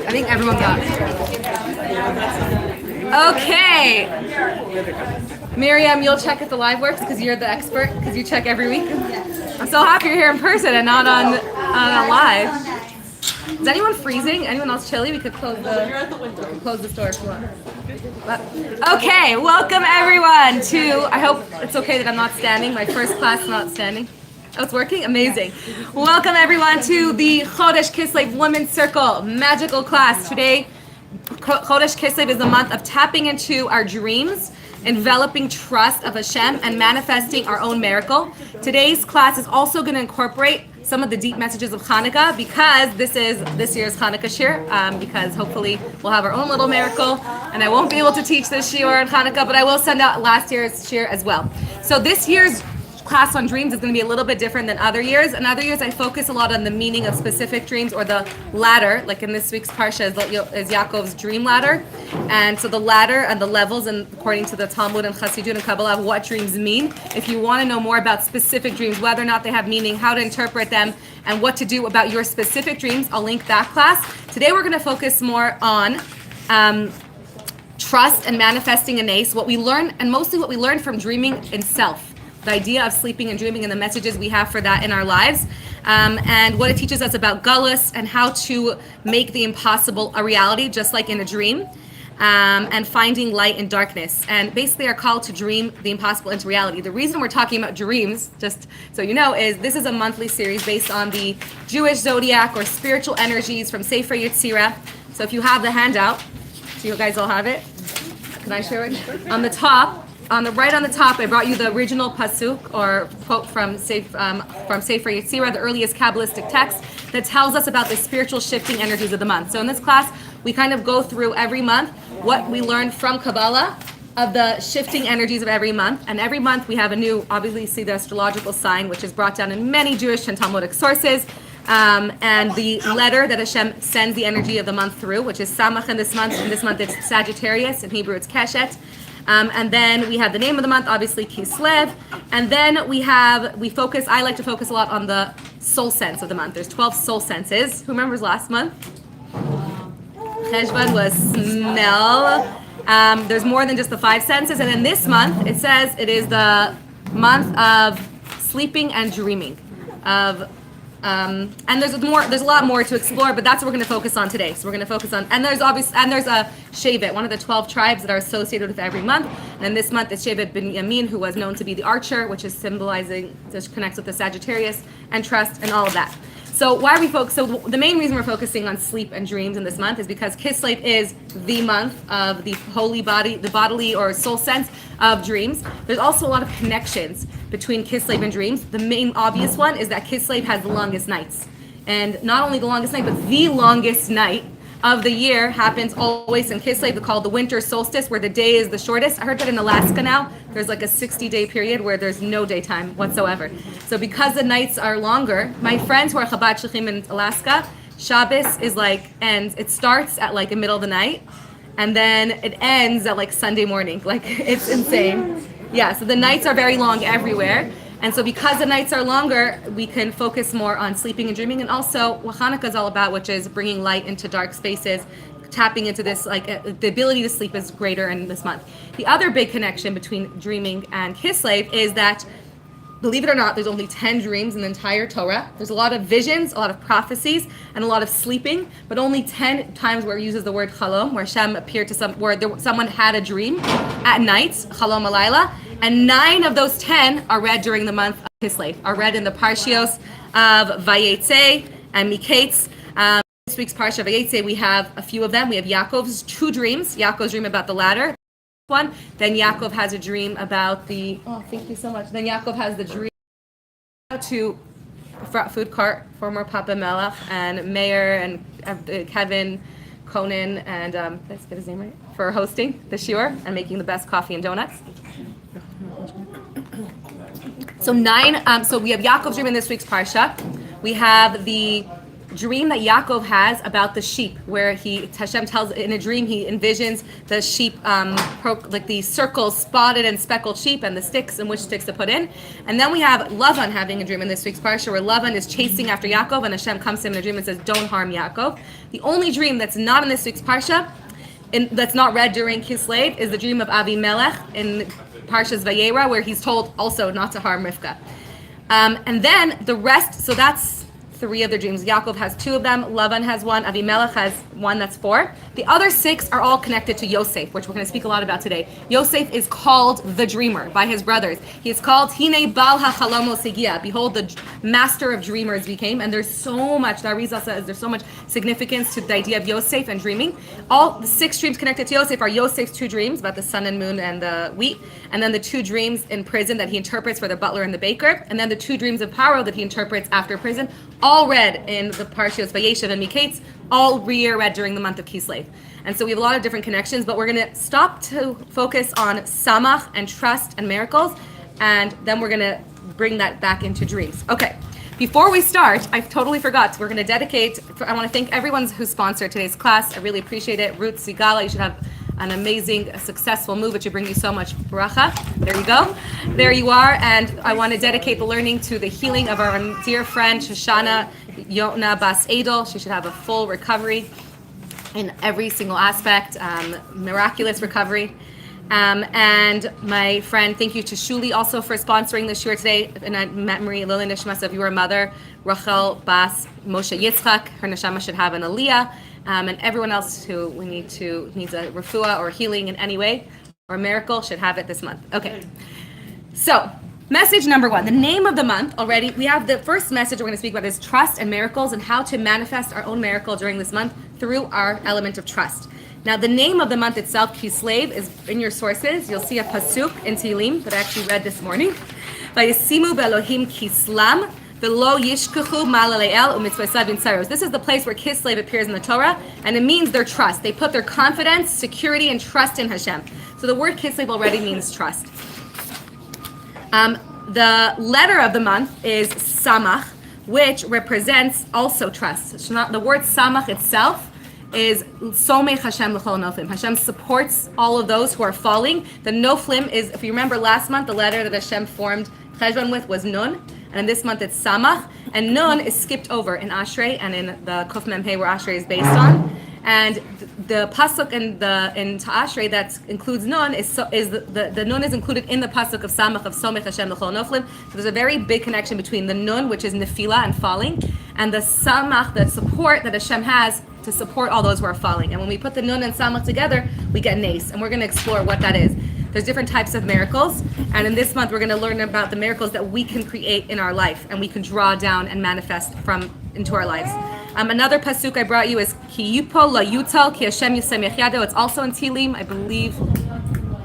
I think everyone got it. Okay. Miriam, you'll check if the live works because you're the expert, because you check every week. I'm so happy you're here in person and not on live. Is anyone freezing? Anyone else chilly? We could close the store if you want. Okay, welcome everyone to, I hope it's okay that I'm not standing. My first class not standing. Oh, it's working? Amazing. Welcome everyone to the Chodesh Kislev Women's Circle magical class. Today, Chodesh Kislev is the month of tapping into our dreams, enveloping trust of Hashem, and manifesting our own miracle. Today's class is also going to incorporate some of the deep messages of Hanukkah, because this is this year's Hanukkah shir, because hopefully we'll have our own little miracle, and I won't be able to teach this shir on Hanukkah, but I will send out last year's shir as well. So this year's class on dreams is going to be a little bit different than other years. In other years, I focus a lot on the meaning of specific dreams, or the ladder, like in this week's Parshah is Yaakov's dream ladder. And so the ladder and the levels, and according to the Talmud and Chassidut and Kabbalah, what dreams mean. If you want to know more about specific dreams, whether or not they have meaning, how to interpret them, and what to do about your specific dreams, I'll link that class. Today we're going to focus more on trust and manifesting an ace, what we learn, and mostly what we learn from dreaming in self. The idea of sleeping and dreaming and the messages we have for that in our lives, and what it teaches us about Galus and how to make the impossible a reality, just like in a dream, and finding light in darkness, and basically our call to dream the impossible into reality. The reason we're talking about dreams, just so you know, is this is a monthly series based on the Jewish zodiac or spiritual energies from Sefer Yetzirah. So if you have the handout, so you guys all have it. Can I share it? On the top. On the top, I brought you the original pasuk or quote from Sefer Yetzirah, the earliest Kabbalistic text that tells us about the spiritual shifting energies of the month. So in this class, we kind of go through every month what we learned from Kabbalah of the shifting energies of every month. And every month we have a new, obviously see the astrological sign, which is brought down in many Jewish and Talmudic sources. And the letter that Hashem sends the energy of the month through, which is Samach in this month. In this month it's Sagittarius, in Hebrew it's Keshet. And then we have the name of the month, obviously Kislev. And then I like to focus a lot on the soul sense of the month. There's 12 soul senses. Who remembers last month? Cheshvan was smell. There's more than just the 5 senses. And then this month, it says it is the month of sleeping and dreaming. And there's a lot more to explore, but that's what we're going to focus on today. So we're going to focus on, and there's a Shevet, one of the 12 tribes that are associated with every month. And this month is Shevet ben Yamin, who was known to be the archer, which is symbolizing, this connects with the Sagittarius and trust and all of that. So the main reason we're focusing on sleep and dreams in this month is because Kislev is the month of the holy body, the bodily or soul sense of dreams. There's also a lot of connections between Kislev and dreams. The main obvious one is that Kislev has the longest nights. And not only the longest night, but the longest night of the year happens always in Kislev, called the winter solstice, where the day is the shortest. I heard that in Alaska now, there's like a 60-day period where there's no daytime whatsoever. So because the nights are longer, my friends who are Chabad Shlichim in Alaska, Shabbos is it starts at like the middle of the night, and then it ends at like Sunday morning. Like, it's insane. Yeah, so the nights are very long everywhere. And so because the nights are longer, we can focus more on sleeping and dreaming, and also what Hanukkah is all about, which is bringing light into dark spaces, tapping into this, the ability to sleep is greater in this month. The other big connection between dreaming and Kislev is that, believe it or not, there's only 10 dreams in the entire Torah. There's a lot of visions, a lot of prophecies, and a lot of sleeping, but only 10 times where it uses the word chalom, where Hashem appeared to someone had a dream at night, chalom alayla, and 9 of those 10 are read during the month of Kislev, are read in the Parshios of Vayetze and Miketz. This week's Parshah of Vayetze, we have a few of them. We have Yaakov's 2 dreams. Yaakov's dream about the ladder, one. Then Yaakov has a dream about thank you so much. Then Yaakov has the dream to food cart, former Papa Melech and Mayor and Kevin Conan, and let's get his name right, for hosting the shiur and making the best coffee and donuts. So 9. So we have Yaakov's dream in this week's Parsha. We have the dream that Yaakov has about the sheep, where Hashem tells in a dream he envisions the sheep, like the circles, spotted and speckled sheep, and the sticks and which sticks to put in. And then we have Lavan having a dream in this week's Parshah, where Lavan is chasing after Yaakov, and Hashem comes to him in a dream and says, "Don't harm Yaakov." The only dream that's not in this week's Parshah, that's not read during Kislev, is the dream of Avimelech in Parshas Vayera, where he's told also not to harm Rivka. And then the rest, so that's 3 of the dreams. Yaakov has 2 of them, Lavan has 1, Avimelech has 1, that's 4. The other 6 are all connected to Yosef, which we're going to speak a lot about today. Yosef is called the dreamer by his brothers. He is called Hine Bal HaChalomos Higia. Behold, the master of dreamers became. And there's so much, the Arizal says, there's so much significance to the idea of Yosef and dreaming. All the 6 dreams connected to Yosef are Yosef's 2 dreams about the sun and moon and the wheat, and then the 2 dreams in prison that he interprets for the butler and the baker, and then the 2 dreams of Paro that he interprets after prison, all read in the Parshas Vayeshev and Miketz, all read during the month of Kislev. And so we have a lot of different connections, but we're going to stop to focus on samach and trust and miracles, and then we're going to bring that back into dreams. Okay, before we start, I totally forgot, we're going to dedicate, I want to thank everyone who sponsored today's class. I really appreciate it. Ruth Sigala, you should have an amazing, successful move, which will bring you so much bracha. There you go. There you are. And I want to dedicate the learning to the healing of our dear friend, Shoshana Yona Bas Edel. She should have a full recovery in every single aspect, miraculous recovery. And my friend, thank you to Shuli also for sponsoring the shiur today in memory, Lili Nishmas, of your mother, Rachel Bas Moshe Yitzchak. Her neshama should have an aliyah. And everyone else who needs a refuah or healing in any way or a miracle should have it this month. Okay, so message number 1, the name of the month already. We have the first message we're going to speak about is trust and miracles and how to manifest our own miracle during this month through our element of trust. Now, the name of the month itself, Kislev, is in your sources. You'll see a pasuk in Tehillim that I actually read this morning. Vayisimu be'Elohim Kislam. Below Yishkachu Malaleel Umitzvah Bin Saros. This is the place where Kislev appears in the Torah, and it means their trust. They put their confidence, security, and trust in Hashem. So the word Kislev already means trust. The letter of the month is Samach, which represents also trust. So the word Samach itself is Somech Hashem L'chol Noflim. Hashem supports all of those who are falling. The Noflim is, if you remember last month, the letter that Hashem formed Cheshvan with was Nun. And in this month it's Samach, and Nun is skipped over in Ashrei and in the Kuf Mem Hey where Ashrei is based on. And the pasuk in Ashrei that includes Nun the Nun is included in the pasuk of Samach of Somech Hashem L'chol Noflim. So there's a very big connection between the Nun, which is Nefila and falling, and the Samach, the support that Hashem has to support all those who are falling. And when we put the Nun and Samach together, we get Nes, and we're going to explore what that is. There's different types of miracles, and in this month we're going to learn about the miracles that we can create in our life and we can draw down and manifest into our lives. Another pasuk I brought you is Ki Yupo La Yutal Ki Hashem Yisem Yechado. It's also in Tehillim, I believe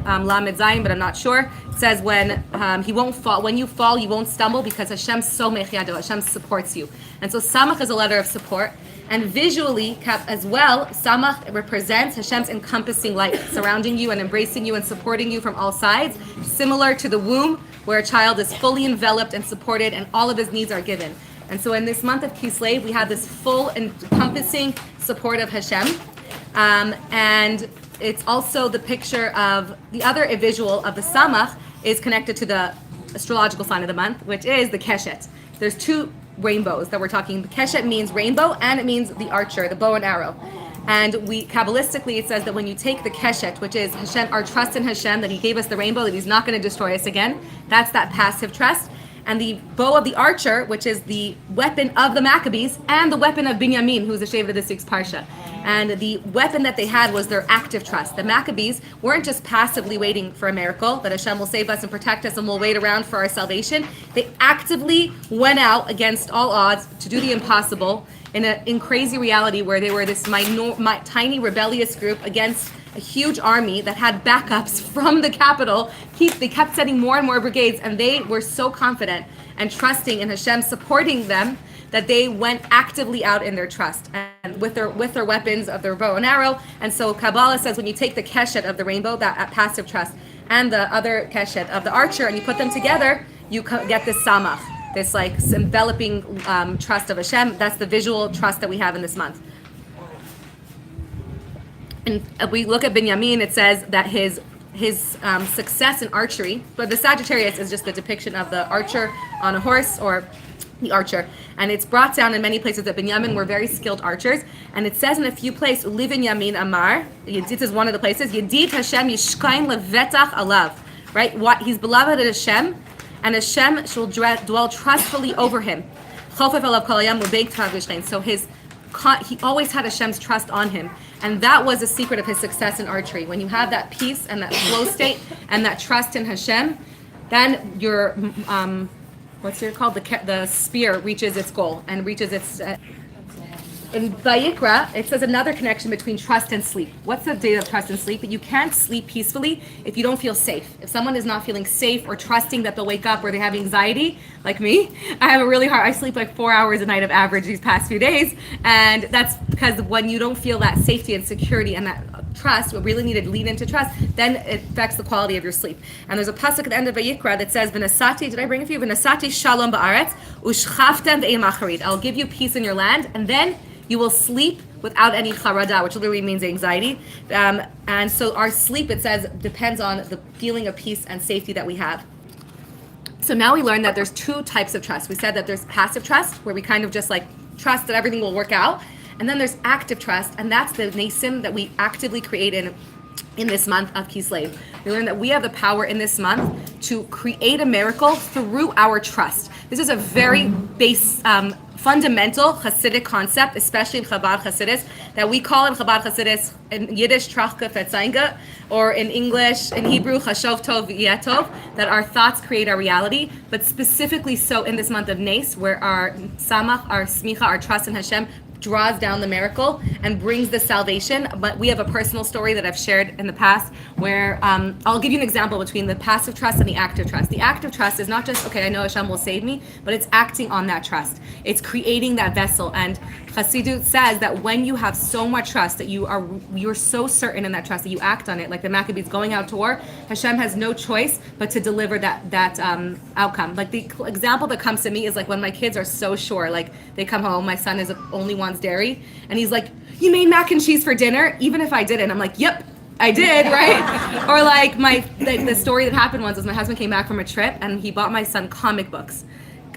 Lamed Zayin, but I'm not sure. It says when he won't fall, when you fall, you won't stumble because Hashem Somech Yado, Hashem supports you. And so Samach is a letter of support. And visually, as well, Samach represents Hashem's encompassing light, surrounding you and embracing you and supporting you from all sides, similar to the womb, where a child is fully enveloped and supported and all of his needs are given. And so in this month of Kislev, we have this full encompassing support of Hashem. And it's also the picture of the other visual of the Samach is connected to the astrological sign of the month, which is the Keshet. There's 2 rainbows that we're talking. The Keshet means rainbow, and it means the archer, the bow and arrow. And Kabbalistically, it says that when you take the Keshet, which is Hashem, our trust in Hashem, that He gave us the rainbow, that He's not going to destroy us again, that's that passive trust. And the bow of the archer, which is the weapon of the Maccabees, and the weapon of Binyamin, who's the shevet of this week's Parsha. And the weapon that they had was their active trust. The Maccabees weren't just passively waiting for a miracle, that Hashem will save us and protect us and we'll wait around for our salvation. They actively went out against all odds to do the impossible in crazy reality where they were this tiny rebellious group against a huge army that had backups from the capital. They kept sending more and more brigades, and they were so confident and trusting in Hashem supporting them that they went actively out in their trust and with their weapons of their bow and arrow. And so Kabbalah says when you take the keshet of the rainbow, that passive trust, and the other keshet of the archer, and you put them together, you get this samach. this like enveloping trust of Hashem. That's the visual trust that we have in this month. And if we look at Binyamin, it says that his success in archery, but the Sagittarius is just the depiction of the archer on a horse, or the archer, and it's brought down in many places that Binyamin were very skilled archers, and it says in a few places, Ulivin Yamin Amar, Yedid is one of the places, Yedid Hashem Yishkain Levetach Alav, right? What he's beloved of Hashem, and Hashem shall dwell trustfully over him. Chofef Alav Kol Hayam Ubeik Tav Yishkain. So he always had Hashem's trust on him, and that was a secret of his success in archery. When you have that peace and that flow state and that trust in Hashem, then your the spear reaches its goal and reaches its in Vayikra, it says another connection between trust and sleep. What's the data of trust and sleep? But you can't sleep peacefully if you don't feel safe. If someone is not feeling safe or trusting that they'll wake up, or they have anxiety, like me, I sleep like 4 hours a night of average these past few days. And that's because when you don't feel that safety and security and that trust, we really need to lean into trust, then it affects the quality of your sleep. And there's a pasuk at the end of Vayikra that says, V'nasati, did I bring it for you? V'nasati shalom ba'aretz, ushchaftem ve'im acharit. I'll give you peace in your land, and then you will sleep without any charada, which literally means anxiety. And so our sleep, it says, depends on the feeling of peace and safety that we have. So now we learned that there's two types of trust. We said that there's passive trust, where we kind of just like trust that everything will work out. And then there's active trust, and that's the nasim that we actively create in this month of Kislev. We learned that we have the power in this month to create a miracle through our trust. This is a very fundamental Hasidic concept, especially in Chabad Hasidus, that we call in Chabad Hasidus, in Yiddish, Trachka Fetzainga, or in English, in Hebrew, Chashov Tov Yetov, that our thoughts create our reality, but specifically so in this month of Nes, where our Samach, our Smicha, our trust in Hashem, draws down the miracle and brings the salvation. But we have a personal story that I've shared in the past where I'll give you an example between the passive trust and the active trust. The active trust is not just, okay, I know Hashem will save me, but it's acting on that trust. It's creating that vessel. And Chassidut says that when you have so much trust that you're so certain in that trust that you act on it, like the Maccabees going out to war, Hashem has no choice but to deliver that outcome. Like the example that comes to me is like when my kids are so sure, like they come home, my son is only wants dairy, and he's like, you made mac and cheese for dinner? Even if I didn't, I'm like, yep, I did, right? Or like the story that happened once was my husband came back from a trip and he bought my son comic books.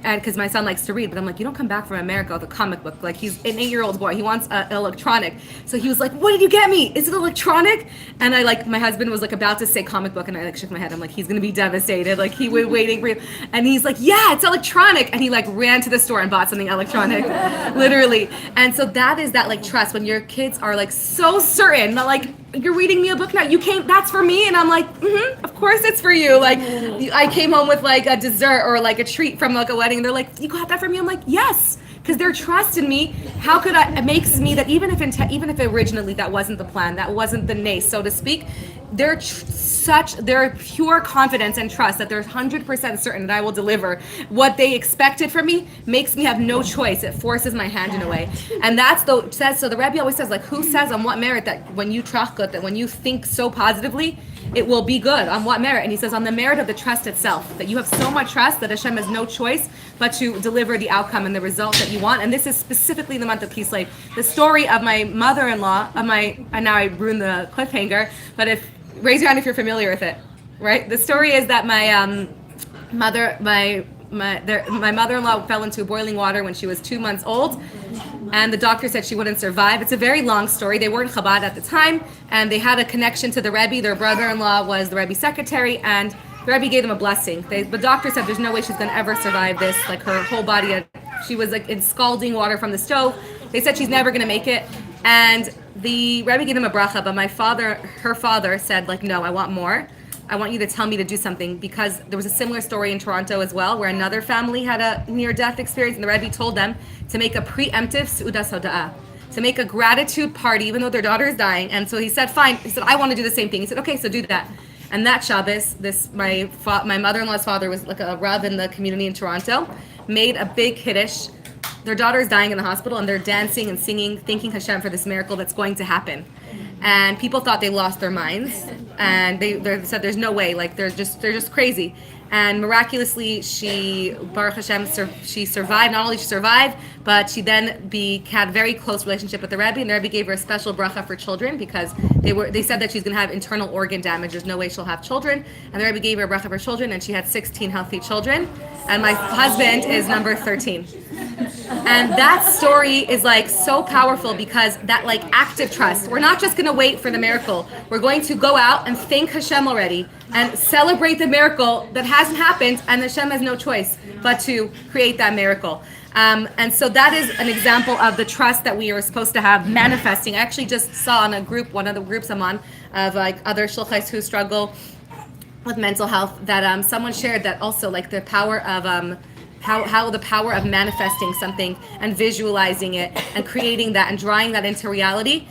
And because my son likes to read, but I'm like, you don't come back from America with a comic book. Like, he's an 8-year-old boy. He wants an electronic. So he was like, what did you get me? Is it electronic? And my husband was like about to say comic book, and I like shook my head. I'm like, he's going to be devastated. Like, he was waiting for you. And he's like, yeah, it's electronic. And he like ran to the store and bought something electronic, literally. And so that is that like trust when your kids are like so certain that like, you're reading me a book now. You came, that's for me. And I'm like, of course it's for you. Like, I came home with like a dessert or like a treat from like a wedding. And they're like, you got that for me? I'm like, yes. Because their trust in me, how could it makes me that even if originally that wasn't the plan, that wasn't the nay, so to speak, their pure confidence and trust that they're 100% certain that I will deliver what they expected from me makes me have no choice. It forces my hand in a way. And so the Rebbe always says, like, who says on what merit that when you trachgut, that when you think so positively, it will be good? On what merit? And he says, on the merit of the trust itself, that you have so much trust that Hashem has no choice but to deliver the outcome and the result that you want. And this is specifically the month of Kislev. The story of my mother-in-law, and now I ruined the cliffhanger, but raise your hand if you're familiar with it, right? The story is that my mother-in-law fell into boiling water when she was 2 months old, and the doctor said she wouldn't survive. It's a very long story. They weren't Chabad at the time, and they had a connection to the Rebbe. Their brother-in-law was the Rebbe's secretary, and the Rebbe gave them a blessing. The doctor said there's no way she's going to ever survive this. Like, her whole body, she was like in scalding water from the stove. They said she's never going to make it, and the Rebbe gave them a bracha, but her father said, like, no, I want more. I want you to tell me to do something, because there was a similar story in Toronto as well, where another family had a near-death experience, and the Rebbe told them to make a preemptive Seudas Hoda'ah, to make a gratitude party, even though their daughter is dying. And so he said, fine. He said, I want to do the same thing. He said, okay, so do that. And that Shabbos, my mother-in-law's father was like a Rav in the community in Toronto, made a big Kiddush. Their daughter is dying in the hospital, and they're dancing and singing, thanking Hashem for this miracle that's going to happen. And people thought they lost their minds, and they said there's no way, like they're just crazy. And miraculously, she, Baruch Hashem, she survived. Not only she survived, but she then had a very close relationship with the Rebbe, and the Rebbe gave her a special bracha for children because they said that she's going to have internal organ damage. There's no way she'll have children. And the Rebbe gave her a bracha for children, and she had 16 healthy children. And my husband is number 13. And that story is like so powerful because that like active trust. We're not just going to wait for the miracle. We're going to go out and thank Hashem already and celebrate the miracle that hasn't happened, and Hashem has no choice but to create that miracle. And so that is an example of the trust that we are supposed to have manifesting. I actually just saw on a group, one of the groups I'm on, of like other shulchais who struggle with mental health, that someone shared that also like the power of how the power of manifesting something and visualizing it and creating that and drawing that into reality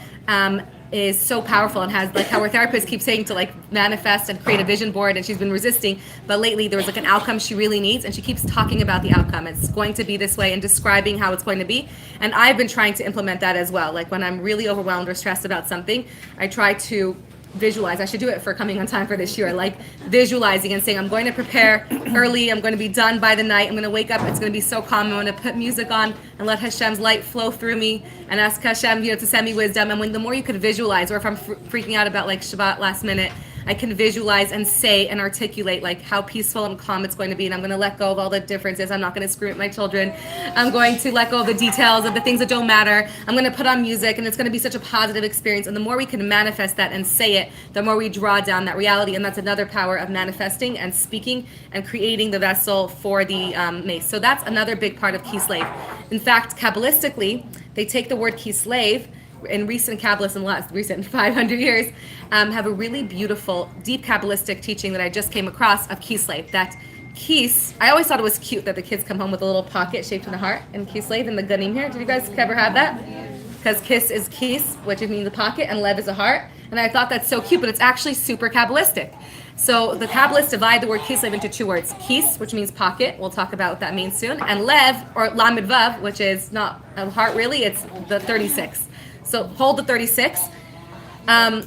is so powerful, and has like how our therapist keeps saying to like manifest and create a vision board, and she's been resisting, but lately there was like an outcome she really needs, and she keeps talking about the outcome. It's going to be this way and describing how it's going to be, and I've been trying to implement that as well. Like when I'm really overwhelmed or stressed about something, I try to visualize. I should do it for coming on time for this year, like visualizing and saying I'm going to prepare early, I'm going to be done by the night, I'm going to wake up, it's going to be so calm, I'm going to put music on and let Hashem's light flow through me and ask Hashem, to send me wisdom. And when the more you could visualize, or if I'm freaking out about like Shabbat last minute, I can visualize and say and articulate like how peaceful and calm it's going to be, and I'm going to let go of all the differences. I'm not going to scream at my children. I'm going to let go of the details of the things that don't matter. I'm going to put on music, and it's going to be such a positive experience. And the more we can manifest that and say it, the more we draw down that reality. And that's another power of manifesting and speaking and creating the vessel for the mace. So that's another big part of Kislev. In fact, Kabbalistically, they take the word Kislev in recent Kabbalists in the last recent 500 years, have a really beautiful, deep Kabbalistic teaching that I just came across of Kislev. That Kis, I always thought it was cute that the kids come home with a little pocket shaped in a heart in Kislev in the Ganim here. Did you guys ever have that? Because Kis is Kis, which means a pocket, and Lev is a heart. And I thought that's so cute, but it's actually super Kabbalistic. So the Kabbalists divide the word Kislev into two words. Kis, which means pocket, we'll talk about what that means soon, and Lev, or Lamed Vav, which is not a heart really, it's the 36. So hold the 36. The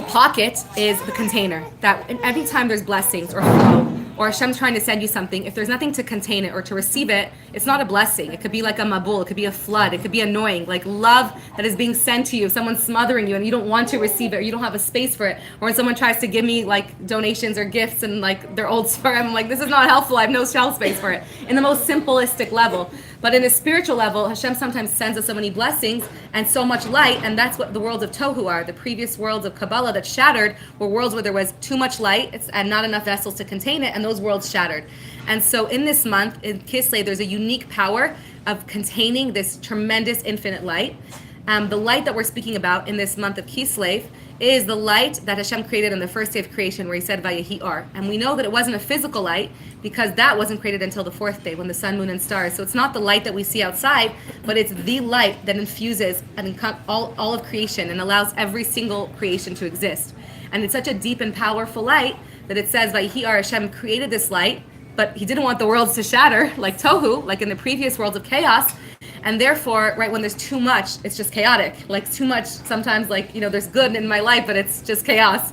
pocket is the container that every time there's blessings or flow, or Hashem's trying to send you something, if there's nothing to contain it or to receive it, it's not a blessing. It could be like a mabul, it could be a flood, it could be annoying, like love that is being sent to you, someone's smothering you and you don't want to receive it, or you don't have a space for it. Or when someone tries to give me like donations or gifts and like their old spur, I'm like, this is not helpful, I have no shelf space for it. In the most simplistic level. But in a spiritual level, Hashem sometimes sends us so many blessings and so much light, and that's what the worlds of Tohu are. The previous worlds of Kabbalah that shattered were worlds where there was too much light and not enough vessels to contain it, and those worlds shattered. And so in this month, in Kislev, there's a unique power of containing this tremendous infinite light. The light that we're speaking about in this month of Kislev is the light that Hashem created on the first day of creation, where he said, Vayehi Or. And we know that it wasn't a physical light because that wasn't created until the fourth day when the sun, moon, and stars. So it's not the light that we see outside, but it's the light that infuses all of creation and allows every single creation to exist. And it's such a deep and powerful light that it says, Vayehi Or, Hashem created this light, but he didn't want the worlds to shatter like Tohu, like in the previous worlds of chaos. And therefore, right, when there's too much, it's just chaotic. Like too much, sometimes like, there's good in my life, but it's just chaos.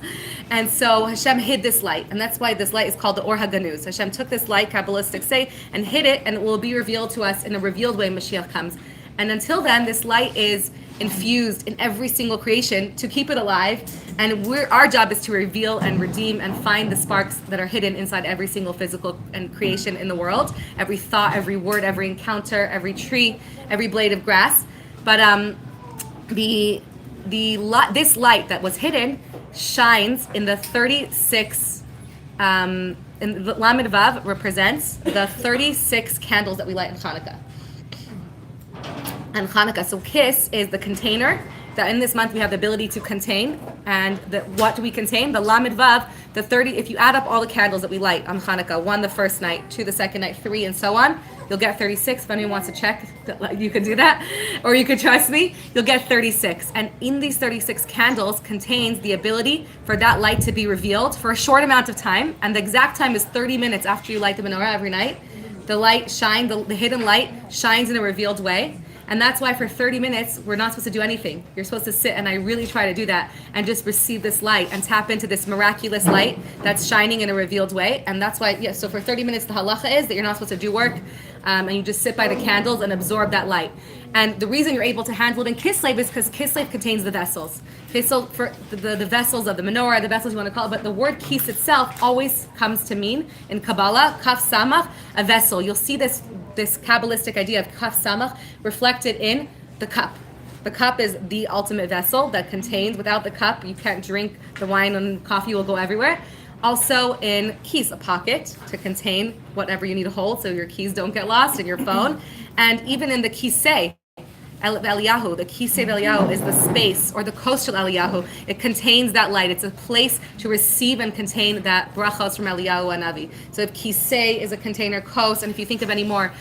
And so Hashem hid this light. And that's why this light is called the Or HaGanuz. Hashem took this light, Kabbalistic say, and hid it, and it will be revealed to us in a revealed way when Mashiach comes. And until then, this light is infused in every single creation to keep it alive. And our job is to reveal and redeem and find the sparks that are hidden inside every single physical and creation in the world. Every thought, every word, every encounter, every tree, every blade of grass. But this light that was hidden shines in the 36. In the Lamed Vav represents the 36 candles that we light in Hanukkah. And Hanukkah. So Kis is the container that in this month we have the ability to contain. And what do we contain? The Lamed Vav, the 30, if you add up all the candles that we light on Hanukkah, 1 the first night, 2 the second night, 3 and so on, you'll get 36. If anyone wants to check, you can do that. Or you could trust me, you'll get 36. And in these 36 candles contains the ability for that light to be revealed for a short amount of time. And the exact time is 30 minutes after you light the menorah every night. The light shines, the hidden light shines in a revealed way. And that's why for 30 minutes, we're not supposed to do anything. You're supposed to sit, and I really try to do that, and just receive this light and tap into this miraculous light that's shining in a revealed way. And that's why, so for 30 minutes, the halacha is that you're not supposed to do work, and you just sit by the candles and absorb that light. And the reason you're able to handle it in Kislev is because Kislev contains the vessels. So for the vessels of the menorah, the vessels you want to call it, but the word kis itself always comes to mean, in Kabbalah, kaf samach, a vessel. You'll see this Kabbalistic idea of kaf samach reflected in the cup. The cup is the ultimate vessel that contains, without the cup, you can't drink the wine, and coffee will go everywhere. Also in keys, a pocket to contain whatever you need to hold so your keys don't get lost in your phone. And even in the kisei, Eliyahu, the Kislev Eliyahu is the space, or the coastal Eliyahu. It contains that light. It's a place to receive and contain that brachos from Eliyahu Hanavi. So if Kisei is a container, coast, and if you think of any more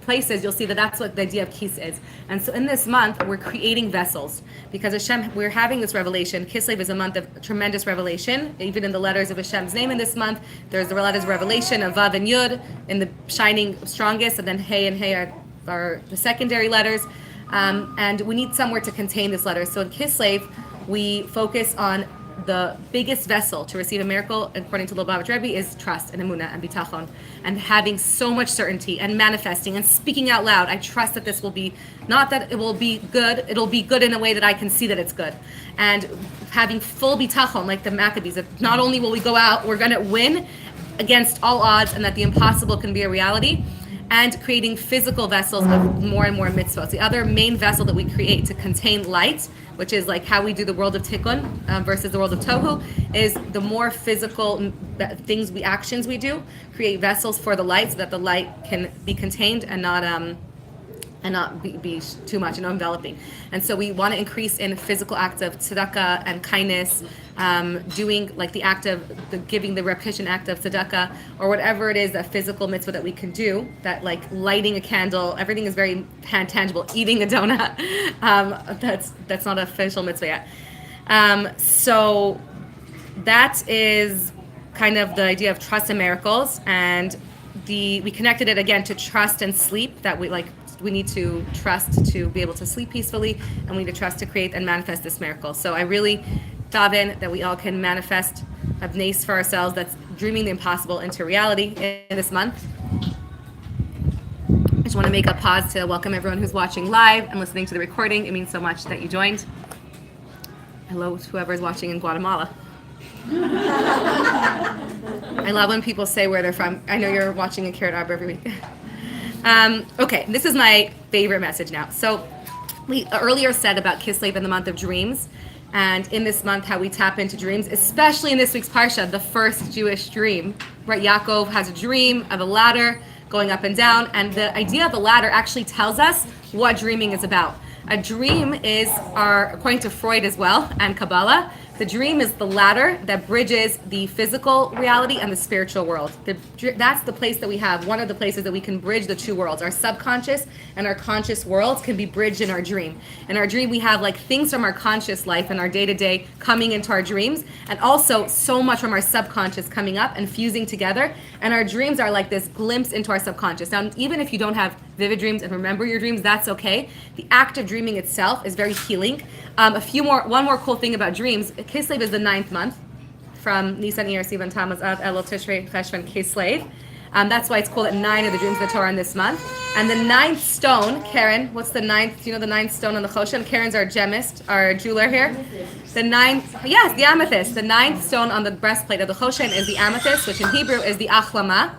places, you'll see that that's what the idea of kis is. And so in this month, we're creating vessels because Hashem, we're having this revelation. Kislev is a month of tremendous revelation. Even in the letters of Hashem's name in this month, there's the letters of revelation of Vav and Yud in the shining strongest, and then Hey and Hey are the secondary letters. And we need somewhere to contain this letter. So in Kislev, we focus on the biggest vessel to receive a miracle, according to Lubavitch Rebbe, is trust and emunah and bitachon, and having so much certainty and manifesting and speaking out loud. I trust that this will be, not that it will be good, it'll be good in a way that I can see that it's good. And having full bitachon, like the Maccabees, that not only will we go out, we're going to win against all odds, and that the impossible can be a reality. And creating physical vessels of more and more mitzvahs. The other main vessel that we create to contain light, which is like how we do the world of tikkun versus the world of tohu, is the more physical actions we do, create vessels for the light so that the light can be contained and not be too much and enveloping. And so we want to increase in physical acts of tzedakah and kindness, doing like the act of giving the repetition act of tzedakah, or whatever it is, that physical mitzvah that we can do, that like lighting a candle, everything is very tangible. Eating a donut, that's not an official mitzvah yet. So that is kind of the idea of trust and miracles, and we connected it again to trust and sleep, that we need to trust to be able to sleep peacefully, and we need to trust to create and manifest this miracle. So I really daven that we all can manifest a b'neis for ourselves that's dreaming the impossible into reality in this month. I just want to make a pause to welcome everyone who's watching live and listening to the recording. It means so much that you joined. Hello to whoever's watching in Guatemala. I love when people say where they're from. I know you're watching in Carrot Arbor every week. Okay, this is my favorite message now. So we earlier said about Kislev in the month of dreams, and in this month how we tap into dreams, especially in this week's Parshah, the first Jewish dream, right? Yaakov has a dream of a ladder going up and down, and the idea of the ladder actually tells us what dreaming is about. A dream is, according to Freud as well, and Kabbalah, the dream is the ladder that bridges the physical reality and the spiritual world. That's the place that we have, one of the places that we can bridge the two worlds. Our subconscious and our conscious worlds can be bridged in our dream. In our dream, we have like things from our conscious life and our day-to-day coming into our dreams, and also so much from our subconscious coming up and fusing together. And our dreams are like this glimpse into our subconscious. Now, even if you don't have vivid dreams and remember your dreams, that's okay. The act of dreaming itself is very healing. One more cool thing about dreams. Kislev is the 9th month, from Nisan, Iyar, Sivan, Tammuz, Av, Elul, Tishrei, Cheshvan, Kislev. That's why it's called at 9 of the dreams of the Torah in this month. And the 9th stone, Karen, what's the 9th? Do you know the 9th stone on the Choshen? Karen's our gemist, our jeweler here. The 9th, yes, the amethyst. The 9th stone on the breastplate of the Choshen is the amethyst, which in Hebrew is the achlama.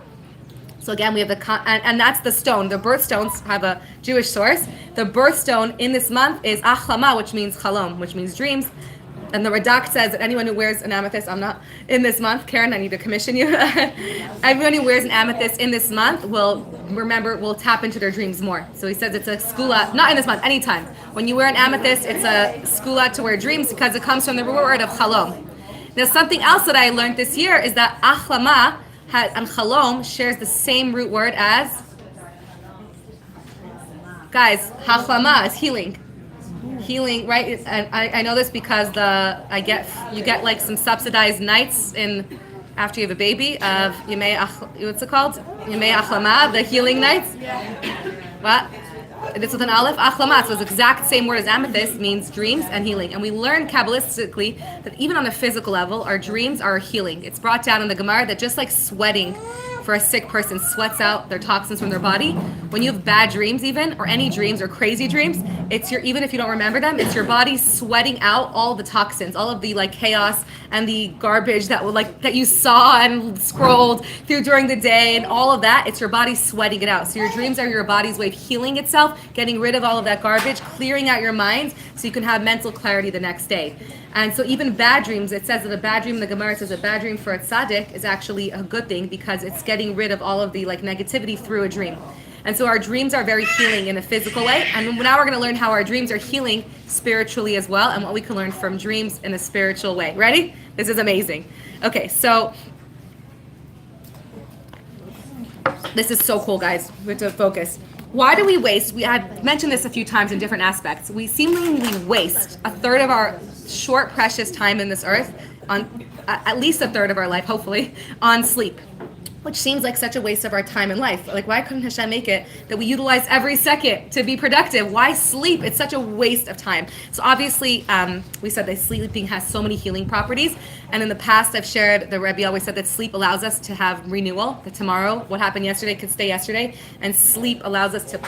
So again, we have and that's the stone. The birthstones have a Jewish source. The birthstone in this month is achlama, which means chalom, which means dreams. And the Radak says that anyone who wears an amethyst, I'm not in this month, Karen, I need to commission you. Everyone who wears an amethyst in this month will tap into their dreams more. So he says it's a skula, not in this month, anytime. When you wear an amethyst, it's a skula to wear dreams because it comes from the word of chalom. Now, something else that I learned this year is that achlama and chalom shares the same root word as, guys, hachlama is healing. Healing, right? And I know this because you get like some subsidized nights after you have a baby of what's it called? Yemei Achlama, the healing nights. What? it's with an aleph, achlamat. So it's the exact same word as amethyst, means dreams and healing. And we learn Kabbalistically that even on a physical level, our dreams are healing. It's brought down in the Gemara that just like sweating for a sick person sweats out their toxins from their body. When you have bad dreams even, or any dreams or crazy dreams, it's your, even if you don't remember them, it's your body sweating out all the toxins, all of the like chaos and the garbage that that you saw and scrolled through during the day and all of that. It's your body sweating it out. So your dreams are your body's way of healing itself, getting rid of all of that garbage, clearing out your mind so you can have mental clarity the next day. And so even bad dreams, it says that a bad dream in the Gemara says a bad dream for a tzaddik is actually a good thing because it's getting rid of all of the like negativity through a dream. And so our dreams are very healing in a physical way. And now we're going to learn how our dreams are healing spiritually as well and what we can learn from dreams in a spiritual way. Ready? This is amazing. Okay, so this is so cool, guys. We have to focus. Why do we waste? I've mentioned this a few times in different aspects. We seemingly waste a third of our short, precious time in this earth, on at least a third of our life, hopefully, on sleep, which seems like such a waste of our time in life. Like, why couldn't Hashem make it that we utilize every second to be productive? Why sleep? It's such a waste of time. So obviously, we said that sleeping has so many healing properties. And in the past, I've shared, the Rebbe always said that sleep allows us to have renewal, that tomorrow, what happened yesterday could stay yesterday. And sleep allows us to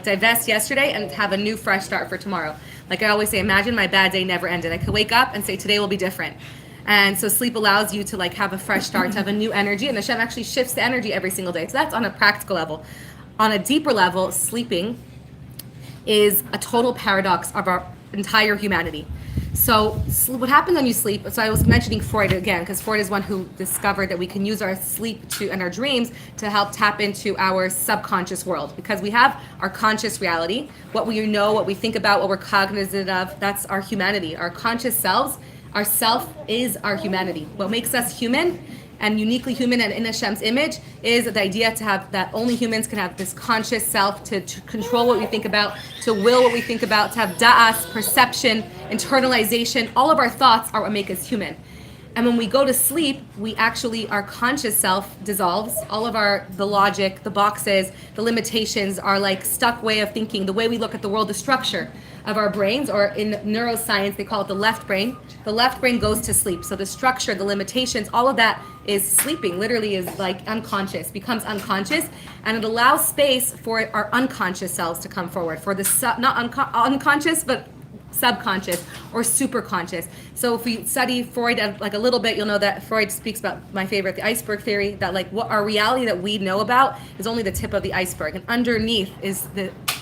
divest yesterday and have a new fresh start for tomorrow. Like I always say, imagine my bad day never ended. I could wake up and say, today will be different. And so sleep allows you to like have a fresh start, to have a new energy, and Hashem actually shifts the energy every single day. So that's on a practical level. On a deeper level, sleeping is a total paradox of our entire humanity. So what happens when you sleep? So I was mentioning Freud again, because Freud is one who discovered that we can use our sleep and our dreams to help tap into our subconscious world, because we have our conscious reality, what we know, what we think about, what we're cognizant of. That's our humanity, our conscious selves. Our self is our humanity. What makes us human and uniquely human and in Hashem's image is the idea to have that only humans can have this conscious self to control what we think about, to will what we think about, to have da'as, perception, internalization. All of our thoughts are what make us human. And when we go to sleep, we actually, our conscious self dissolves. All of the logic, the boxes, the limitations, our like stuck way of thinking, the way we look at the world, the structure of our brains, or in neuroscience, they call it the left brain. The left brain goes to sleep. So the structure, the limitations, all of that is sleeping, literally is like unconscious, becomes unconscious. And it allows space for our unconscious selves to come forward, for the not unconscious, but subconscious or superconscious. So if we study Freud like a little bit, you'll know that Freud speaks about my favorite, the iceberg theory, that like what our reality that we know about is only the tip of the iceberg, and underneath is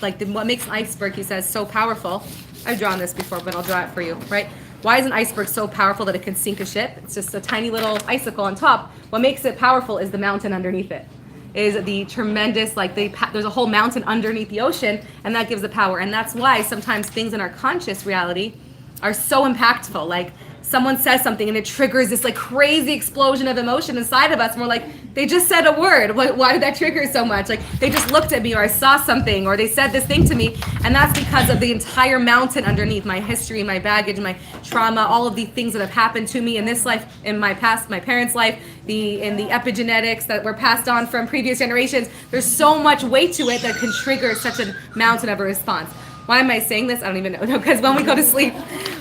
what makes an iceberg, he says, so powerful. I've drawn this before, but I'll draw it for you, right? Why is an iceberg so powerful that it can sink a ship? It's just a tiny little icicle on top. What makes it powerful is the mountain underneath it. Is the tremendous, there's a whole mountain underneath the ocean, and that gives the power. And that's why sometimes things in our conscious reality are so impactful. Like someone says something and it triggers this like crazy explosion of emotion inside of us, and we're like, they just said a word. Why did that trigger so much? Like they just looked at me, or I saw something, or they said this thing to me. And that's because of the entire mountain underneath, my history, my baggage, my trauma, all of the things that have happened to me in this life, in my past, my parents' life, in the epigenetics that were passed on from previous generations. There's so much weight to it that can trigger such a mountain of a response. Why am I saying this? I don't even know. Because when we go to sleep,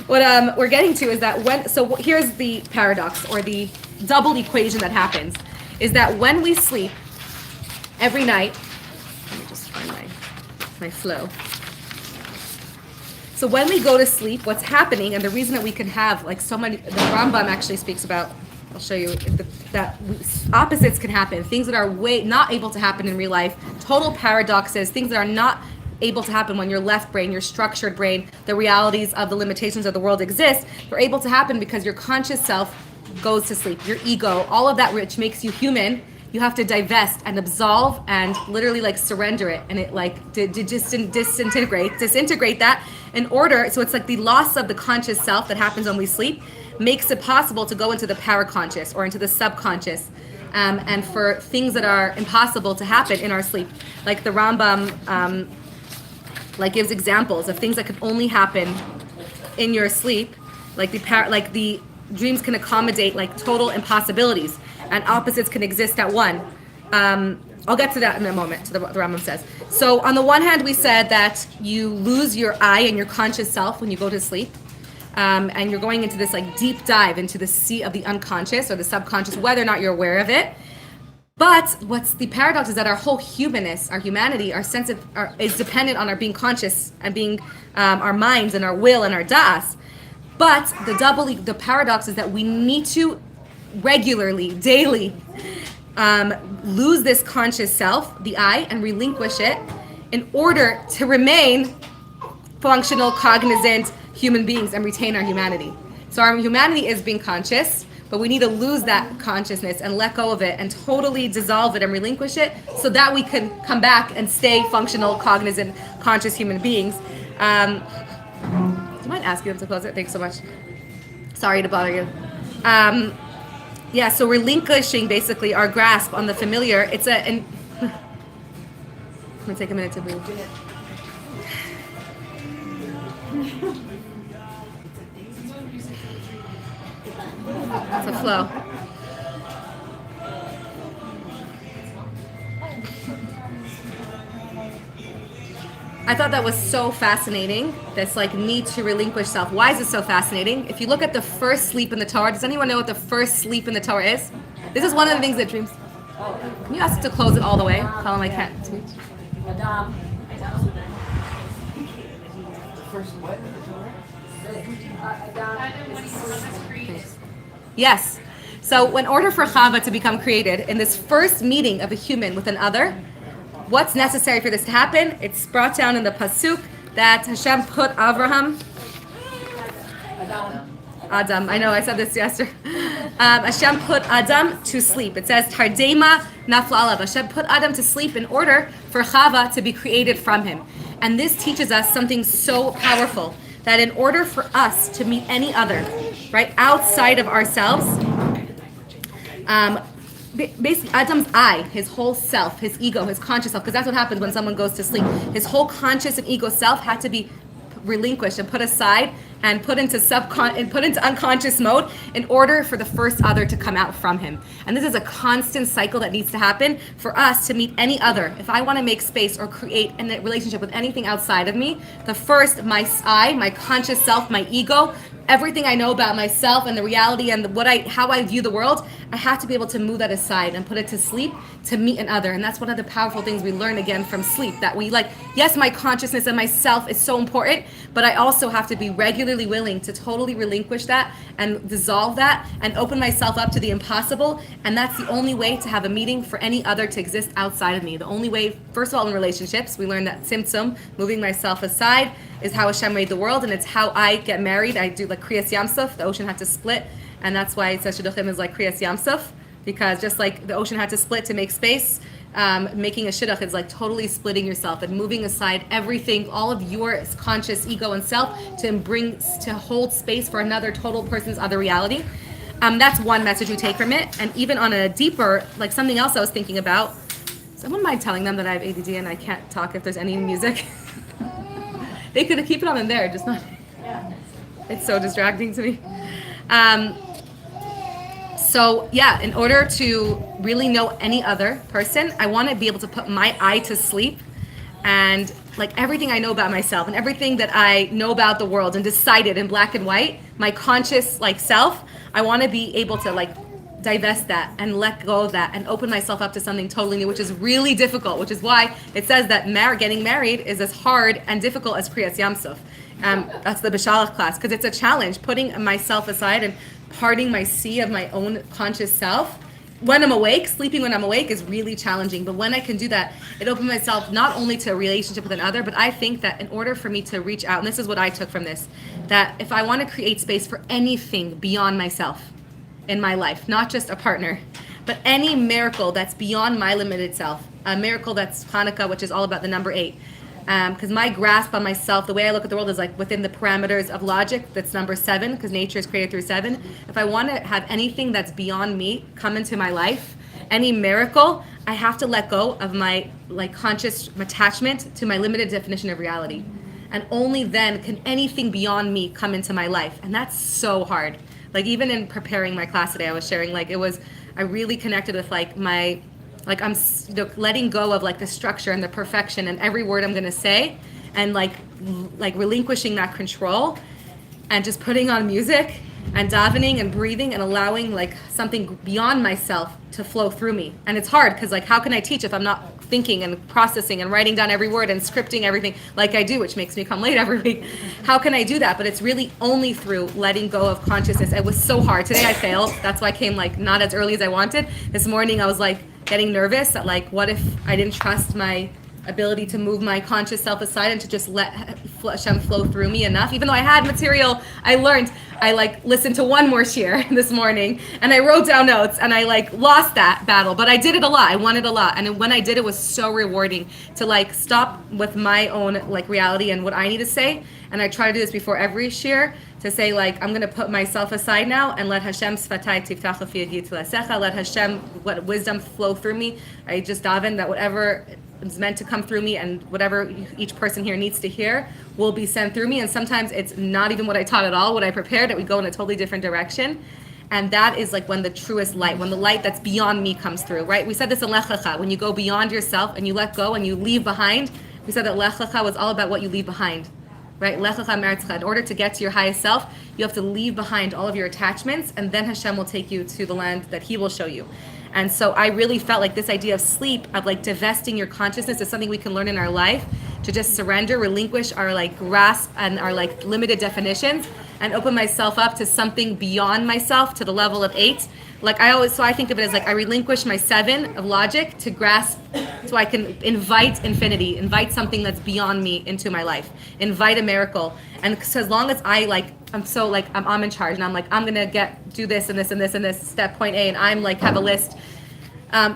what we're getting to is that here's the paradox, or the double equation that happens, is that when we sleep every night, let me just find my flow. So when we go to sleep, what's happening, and the reason that we can have like so many, the Rambam actually speaks about, I'll show you that opposites can happen, things that are not able to happen in real life, total paradoxes, things that are not able to happen when your left brain, your structured brain, the realities of the limitations of the world exist. They're able to happen because your conscious self goes to sleep. Your ego, all of that which makes you human, you have to divest and absolve and literally like surrender it, and it like disintegrate that in order. So it's like the loss of the conscious self that happens when we sleep makes it possible to go into the paraconscious or into the subconscious, and for things that are impossible to happen in our sleep. Like the Rambam gives examples of things that could only happen in your sleep, like the dreams can accommodate like total impossibilities, and opposites can exist at one. I'll get to that in a moment, to the Rambam says. So on the one hand, we said that you lose your I and your conscious self when you go to sleep. And you're going into this like deep dive into the sea of the unconscious or the subconscious, whether or not you're aware of it. But what's the paradox is that our whole humanness, our humanity, our sense of is dependent on our being conscious and being our minds and our will and our das. But the paradox is that we need to regularly, daily, lose this conscious self, the I, and relinquish it in order to remain functional, cognizant human beings and retain our humanity. So our humanity is being conscious, but we need to lose that consciousness and let go of it and totally dissolve it and relinquish it so that we can come back and stay functional, cognizant, conscious human beings. Do you mind asking them to close it? Thanks so much. Sorry to bother you. So relinquishing basically our grasp on the familiar. I'm gonna take a minute to breathe. It's a flow. I thought that was so fascinating, this like need to relinquish self. Why is it so fascinating? If you look at the first sleep in the Torah, does anyone know what the first sleep in the Torah is? This is one of the things that dreams. Can you ask to close it all the way? Tell him I can't speak. Yes. So in order for Chava to become created, in this first meeting of a human with an other, what's necessary for this to happen? It's brought down in the Pasuk that Hashem put Avraham. Adam. I know, I said this yesterday. Hashem put Adam to sleep. It says, Tardema nafla alav. Hashem put Adam to sleep in order for Chava to be created from him. And this teaches us something so powerful, that in order for us to meet any other, right, outside of ourselves, basically Adam's I, his whole self, his ego, his conscious self, because that's what happens when someone goes to sleep. His whole conscious and ego self had to be relinquished and put aside and put into unconscious mode in order for the first other to come out from him. And this is a constant cycle that needs to happen for us to meet any other. If I want to make space or create a relationship with anything outside of me, the first, my I, my conscious self, my ego, everything I know about myself and the reality and how I view the world, I have to be able to move that aside and put it to sleep to meet an other. And that's one of the powerful things we learn again from sleep, that we yes, my consciousness and myself is so important, but I also have to be regularly willing to totally relinquish that and dissolve that and open myself up to the impossible. And that's the only way to have a meeting for any other to exist outside of me. The only way, first of all, in relationships, we learn that tzimtzum, moving myself aside, is how Hashem made the world, and it's how I get married. I do like Kriyas Yamsuf, the ocean had to split, and that's why it says Shidduchim is like Kriyas Yamsuf, because just like the ocean had to split to make space, making a Shidduch is like totally splitting yourself and moving aside everything, all of your conscious ego and self to hold space for another total person's other reality. That's one message we take from it. And even on a deeper, like something else I was thinking about, someone mind telling them that I have ADD and I can't talk if there's any music? They could keep it on in there, just not. Yeah. It's so distracting to me. In order to really know any other person, I want to be able to put my I to sleep, and like everything I know about myself and everything that I know about the world and decided in black and white, my conscious self, I want to be able to divest that and let go of that and open myself up to something totally new, which is really difficult, which is why it says that getting married is as hard and difficult as Kriyas Yamsuf. That's the Bishalach class, because it's a challenge, putting myself aside and parting my sea of my own conscious self. When I'm awake, sleeping when I'm awake is really challenging, but when I can do that, it opens myself not only to a relationship with another, but I think that in order for me to reach out, and this is what I took from this, that if I want to create space for anything beyond myself, in my life, not just a partner, but any miracle that's beyond my limited self, a miracle that's Hanukkah, which is all about the number 8. Because my grasp on myself, the way I look at the world is within the parameters of logic, that's number 7, because nature is created through 7. If I want to have anything that's beyond me come into my life, any miracle, I have to let go of my conscious attachment to my limited definition of reality. And only then can anything beyond me come into my life. And that's so hard. Even in preparing my class today, I was sharing, I really connected with my Like I'm letting go of like the structure and the perfection and every word I'm gonna say, and like relinquishing that control, and just putting on music and davening and breathing and allowing like something beyond myself to flow through me. And it's hard because like how can I teach if I'm not thinking and processing and writing down every word and scripting everything like I do, which makes me come late every week. How can I do that? But it's really only through letting go of consciousness. It was so hard. Today I failed. That's why I came like not as early as I wanted. This morning I was like getting nervous that like what if I didn't trust my ability to move my conscious self aside and to just let Hashem flow through me enough. Even though I had material I learned, I like listened to one more shir this morning and I wrote down notes and I like lost that battle, but I did it a lot. I won it a lot. And when I did, it was so rewarding to like stop with my own like reality and what I need to say. And I try to do this before every shir to say like, I'm going to put myself aside now and let Hashem sfatai tiftach lefi yad t'lasecha, let Hashem, what wisdom flow through me. I just daven that whatever is meant to come through me and whatever each person here needs to hear will be sent through me. And sometimes it's not even what I taught at all, what I prepared, that we go in a totally different direction. And that is like when the truest light, when the light that's beyond me comes through, right? We said this in Lech Lecha, when you go beyond yourself and you let go and you leave behind. We said that Lech Lecha was all about what you leave behind, right? Lech Lecha me'aretzecha. In order to get to your highest self, you have to leave behind all of your attachments, and then Hashem will take you to the land that He will show you. And so I really felt like this idea of sleep, of like divesting your consciousness, is something we can learn in our life, to just surrender, relinquish our like grasp and our like limited definitions, and open myself up to something beyond myself, to the level of 8. Like I think of it as like I relinquish my 7 of logic to grasp, so I can invite infinity, invite something that's beyond me into my life, invite a miracle. And so as long as I'm in charge, and I'm like, I'm gonna do this and this and this and this, step point A, and I'm like have a list.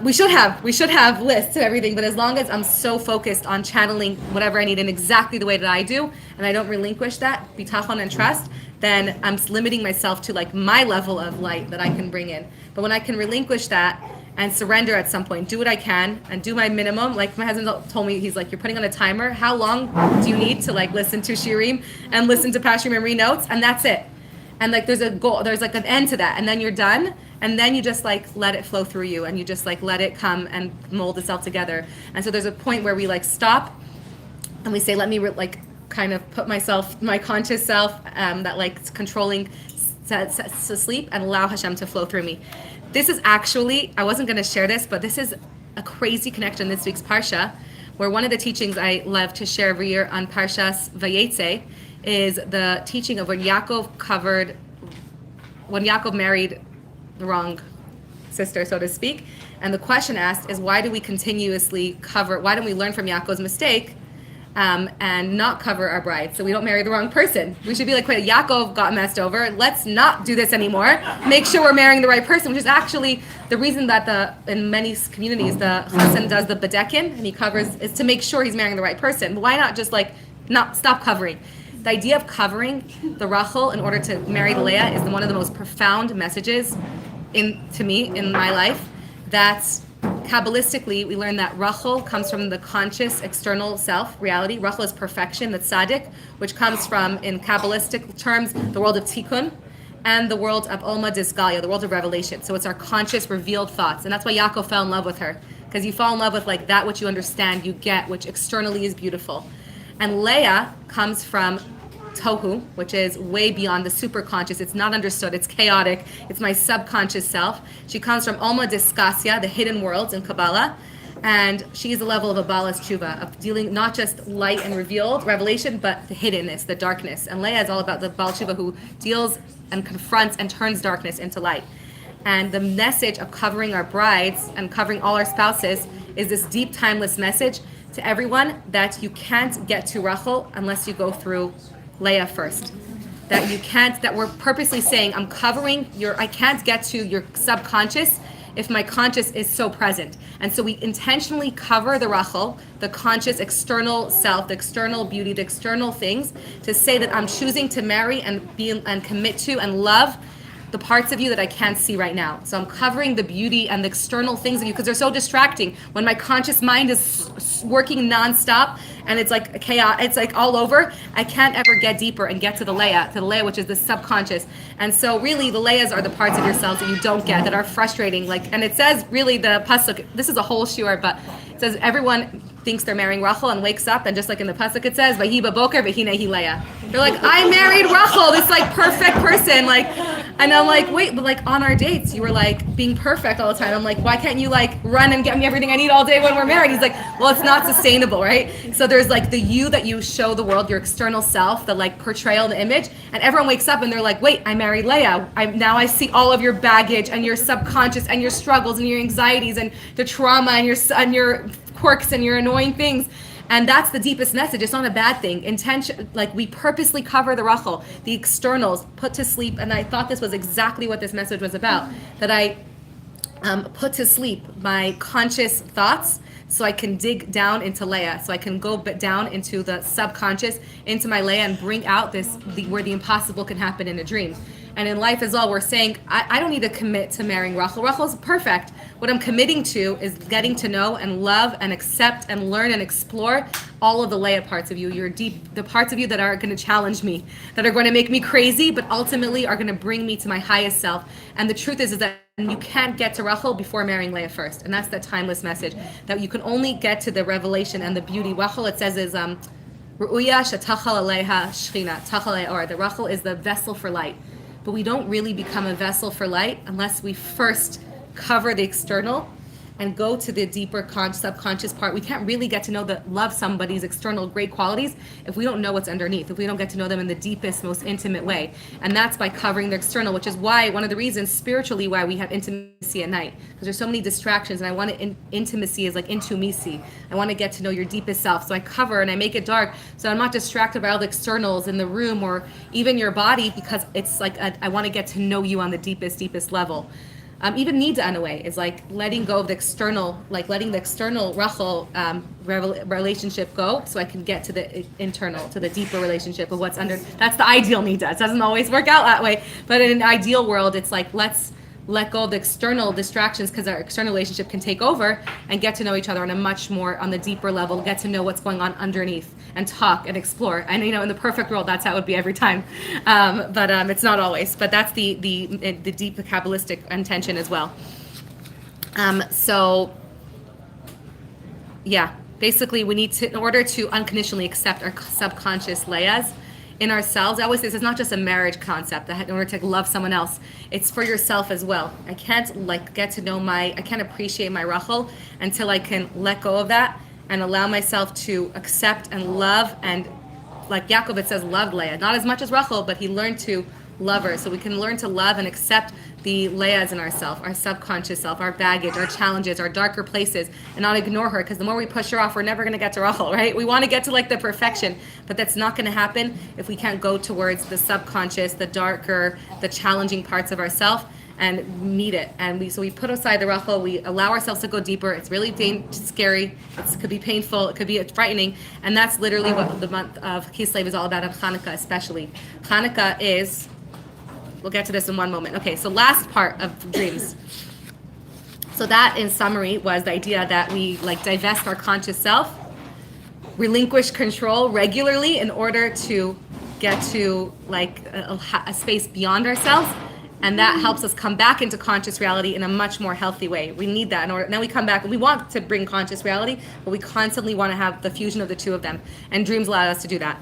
We should have lists and everything, but as long as I'm so focused on channeling whatever I need in exactly the way that I do, and I don't relinquish that bitachon and trust, then I'm limiting myself to like my level of light that I can bring in. But when I can relinquish that and surrender at some point, do what I can and do my minimum. Like my husband told me, he's like, you're putting on a timer. How long do you need to like listen to shirim and listen to Pastor memory notes? And that's it. And like there's a goal, there's like an end to that, and then you're done. And then you just like let it flow through you, and you just like let it come and mold itself together. And so there's a point where we like stop and we say, let me kind of put my conscious self that like controlling to sleep, and allow Hashem to flow through me. This is actually, I wasn't going to share this, but this is a crazy connection this week's Parshah, where one of the teachings I love to share every year on Parshas Vayetze is the teaching of when Yaakov married the wrong sister, so to speak. And the question asked is, why do we continuously why don't we learn from Yaakov's mistake and not cover our bride, so we don't marry the wrong person? We should be like, wait, Yaakov got messed over, let's not do this anymore, make sure we're marrying the right person, which is actually the reason that in many communities the chassan does the bitachon and he covers, is to make sure he's marrying the right person. But why not just like not stop covering? The idea of covering the Rachel in order to marry the Leah is one of the most profound messages to me in my life. That's Kabbalistically, we learn that Rachel comes from the conscious external self reality. Rachel is perfection, the tzaddik, which comes from, in Kabbalistic terms, the world of tikkun and the world of Olma Disgalia, the world of revelation. So it's our conscious revealed thoughts. And that's why Yaakov fell in love with her, because you fall in love with like that which you understand, you get, which externally is beautiful. And Leah comes from Tohu, which is way beyond the superconscious. It's not understood. It's chaotic. It's my subconscious self. She comes from Alma Diskasia, the hidden worlds in Kabbalah, and she's a level of a Balas Tshuva, of dealing not just light and revealed revelation, but the hiddenness, the darkness. And Leah is all about the Baal Tshuva who deals and confronts and turns darkness into light. And the message of covering our brides and covering all our spouses is this deep, timeless message to everyone that you can't get to Rachel unless you go through Leah first. That we're purposely saying, I'm covering I can't get to your subconscious if my conscious is so present. And so we intentionally cover the Rachel, the conscious external self, the external beauty, the external things, to say that I'm choosing to marry and commit to and love the parts of you that I can't see right now. So I'm covering the beauty and the external things of you because they're so distracting. When my conscious mind is working nonstop and it's like chaos, it's like all over, I can't ever get deeper and get to the Leah, which is the subconscious. And so really the Leahs are the parts of yourselves that you don't get, that are frustrating. Like, and it says really the pasuk, this is a whole shiur, but it says everyone thinks they're marrying Rachel and wakes up, and just like in the pasuk it says, "Vahi baboker v'hinei Leah." They're like, "I married Rachel, this like perfect person." Like, and I'm like, wait, but like on our dates, you were like being perfect all the time. I'm like, why can't you like run and get me everything I need all day when we're married? He's like, well, it's not sustainable, right? So there's like the you that you show the world, your external self, the like portrayal, the image, and everyone wakes up and they're like, wait, I married Leah. Now I see all of your baggage and your subconscious and your struggles and your anxieties and the trauma and your quirks and your annoying things. And that's the deepest message. It's not a bad thing. Intention, like we purposely cover the Rachel, the externals, put to sleep. And I thought this was exactly what this message was about, that I put to sleep my conscious thoughts so I can dig down into Leah, so I can go down into the subconscious, into my Leah, and bring out where the impossible can happen in a dream. And in life as well, we're saying, I don't need to commit to marrying Rachel. Rachel's perfect. What I'm committing to is getting to know and love and accept and learn and explore all of the Leah parts of you, the parts of you that are going to challenge me, that are going to make me crazy, but ultimately are going to bring me to my highest self. And the truth is that you can't get to Rachel before marrying Leah first. And that's the timeless message, that you can only get to the revelation and the beauty. Rachel, it says, is Ru'uya shetachal aleha shchina, tachal or the Rachel is the vessel for light. But we don't really become a vessel for light unless we first cover the external and go to the deeper subconscious part. We can't really get to love somebody's external great qualities if we don't know what's underneath, if we don't get to know them in the deepest, most intimate way. And that's by covering the external, which is why, one of the reasons spiritually why we have intimacy at night, because there's so many distractions, and I want intimacy is like intimacy. I want to get to know your deepest self. So I cover and I make it dark so I'm not distracted by all the externals in the room or even your body, because it's like I want to get to know you on the deepest level. Even nida in a way is like letting go of the external, like letting the external Rachel relationship go, so I can get to the internal, to the deeper relationship of what's under. That's the ideal nida. It doesn't always work out that way, but in an ideal world, it's like let's let go of the external distractions, because our external relationship can take over, and get to know each other on a much more, on the deeper level, get to know what's going on underneath and talk and explore. And in the perfect world, that's how it would be every time, but it's not always. But that's the deep Kabbalistic intention as well. So yeah, basically we need to, in order to unconditionally accept our subconscious layas in ourselves. I always say this is not just a marriage concept, that in order to love someone else, it's for yourself as well. I can't get to know I can't appreciate my Rachel until I can let go of that and allow myself to accept and love. And like Yaakov, it says, loved Leah, not as much as Rachel, but he learned to love her. So we can learn to love and accept the Leahs in ourselves, our subconscious self, our baggage, our challenges, our darker places, and not ignore her, because the more we push her off, we're never going to get to Rachel, right? We want to get to the perfection, but that's not going to happen if we can't go towards the subconscious, the darker, the challenging parts of ourselves, and meet it. And we put aside the Rachel, we allow ourselves to go deeper. It's really scary. It could be painful. It could be frightening. And that's literally what the month of Kislev is all about, of Hanukkah especially. Hanukkah is, we'll get to this in one moment. Okay, so last part of dreams. So that, in summary, was the idea that we divest our conscious self, relinquish control regularly in order to get to a space beyond ourselves, and that helps us come back into conscious reality in a much more healthy way. We need that in order. Now we come back, and we want to bring conscious reality, but we constantly want to have the fusion of the two of them, and dreams allow us to do that.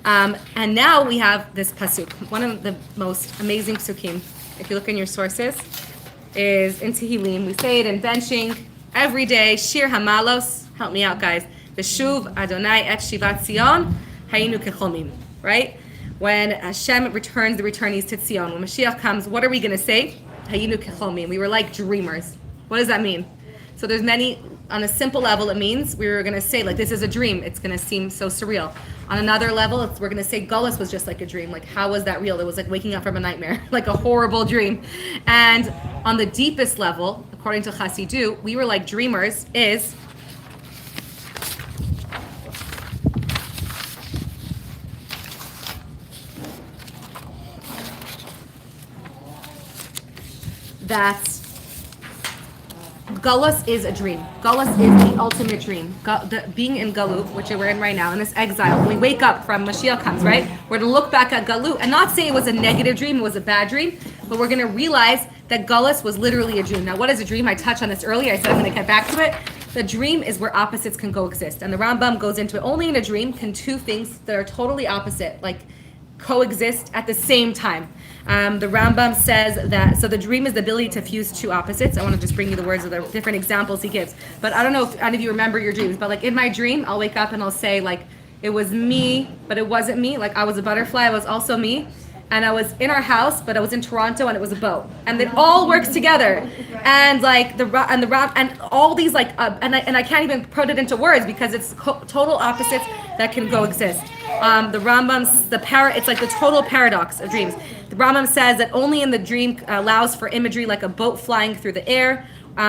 And now we have this pasuk, one of the most amazing pasukim, if you look in your sources, is in Tehillim. We say it in benching every day. Shir Hamalos, help me out, guys. Veshuv Adonai et Shivat Zion, Hayinu Kecholmim. Right? When Hashem returns the returnees to Zion, when Mashiach comes, what are we going to say? Hayinu Kecholmim. We were like dreamers. What does that mean? So there's many, on a simple level, it means we were going to say, this is a dream. It's going to seem so surreal. On another level, we're going to say Galus was just like a dream. How was that real? It was like waking up from a nightmare, like a horrible dream. And on the deepest level, according to Chassidut, we were like dreamers is that Galus is a dream. Galus is the ultimate dream. Being in Galut, which we're in right now, in this exile, when we wake up from Mashiach comes, right? We're going to look back at Galut and not say it was a negative dream, it was a bad dream, but we're going to realize that Galus was literally a dream. Now, what is a dream? I touched on this earlier. I said I'm going to get back to it. The dream is where opposites can coexist. And the Rambam goes into it. Only in a dream can two things that are totally opposite, like coexist at the same time. The Rambam says that, so the dream is the ability to fuse two opposites. I want to just bring you the words of the different examples he gives. But I don't know if any of you remember your dreams, but like in my dream, I'll wake up and I'll say like, it was me, but it wasn't me. Like I was a butterfly, I was also me. And I was in our house, but I was in Toronto, and it was a boat, and it all works together, and like and all these like, and I can't even put it into words because it's total opposites that can coexist. The Rambam's it's like the total paradox of dreams. The Rambam says that only in the dream allows for imagery like a boat flying through the air. The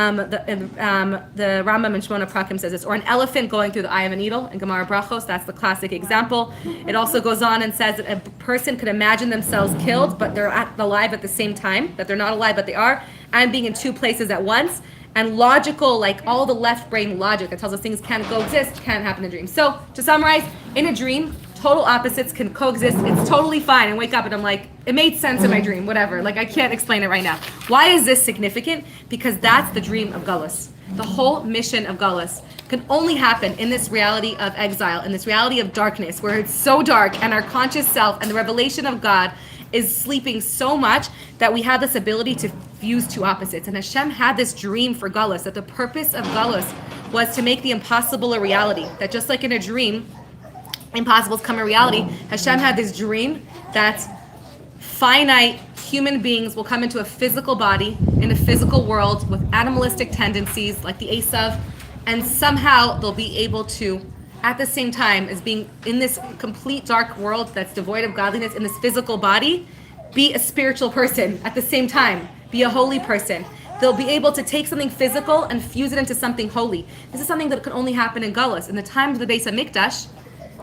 Rambam in Shmona Prakim says this, or an elephant going through the eye of a needle in Gemara Brachos. That's the classic example. It also goes on and says that a person could imagine themselves killed, but they're alive at the same time, that they're not alive, but they are, and being in two places at once. And logical, like all the left brain logic that tells us things can't coexist, can't happen in dreams. So to summarize, in a dream, total opposites can coexist. It's totally fine. And wake up and I'm like, it made sense in my dream, whatever. Like I can't explain it right now. Why is this significant? Because that's the dream of Galus. The whole mission of Galus can only happen in this reality of exile, in this reality of darkness, where it's so dark and our conscious self and the revelation of God is sleeping so much that we have this ability to fuse two opposites. And Hashem had this dream for Galus, that the purpose of Galus was to make the impossible a reality. That just like in a dream, impossibles come a reality, Hashem had this dream that finite human beings will come into a physical body, in a physical world with animalistic tendencies like the Esav, and somehow they'll be able to, at the same time as being in this complete dark world that's devoid of godliness, in this physical body, be a spiritual person at the same time, be a holy person. They'll be able to take something physical and fuse it into something holy. This is something that could only happen in Galus. In the time of the Beis HaMikdash,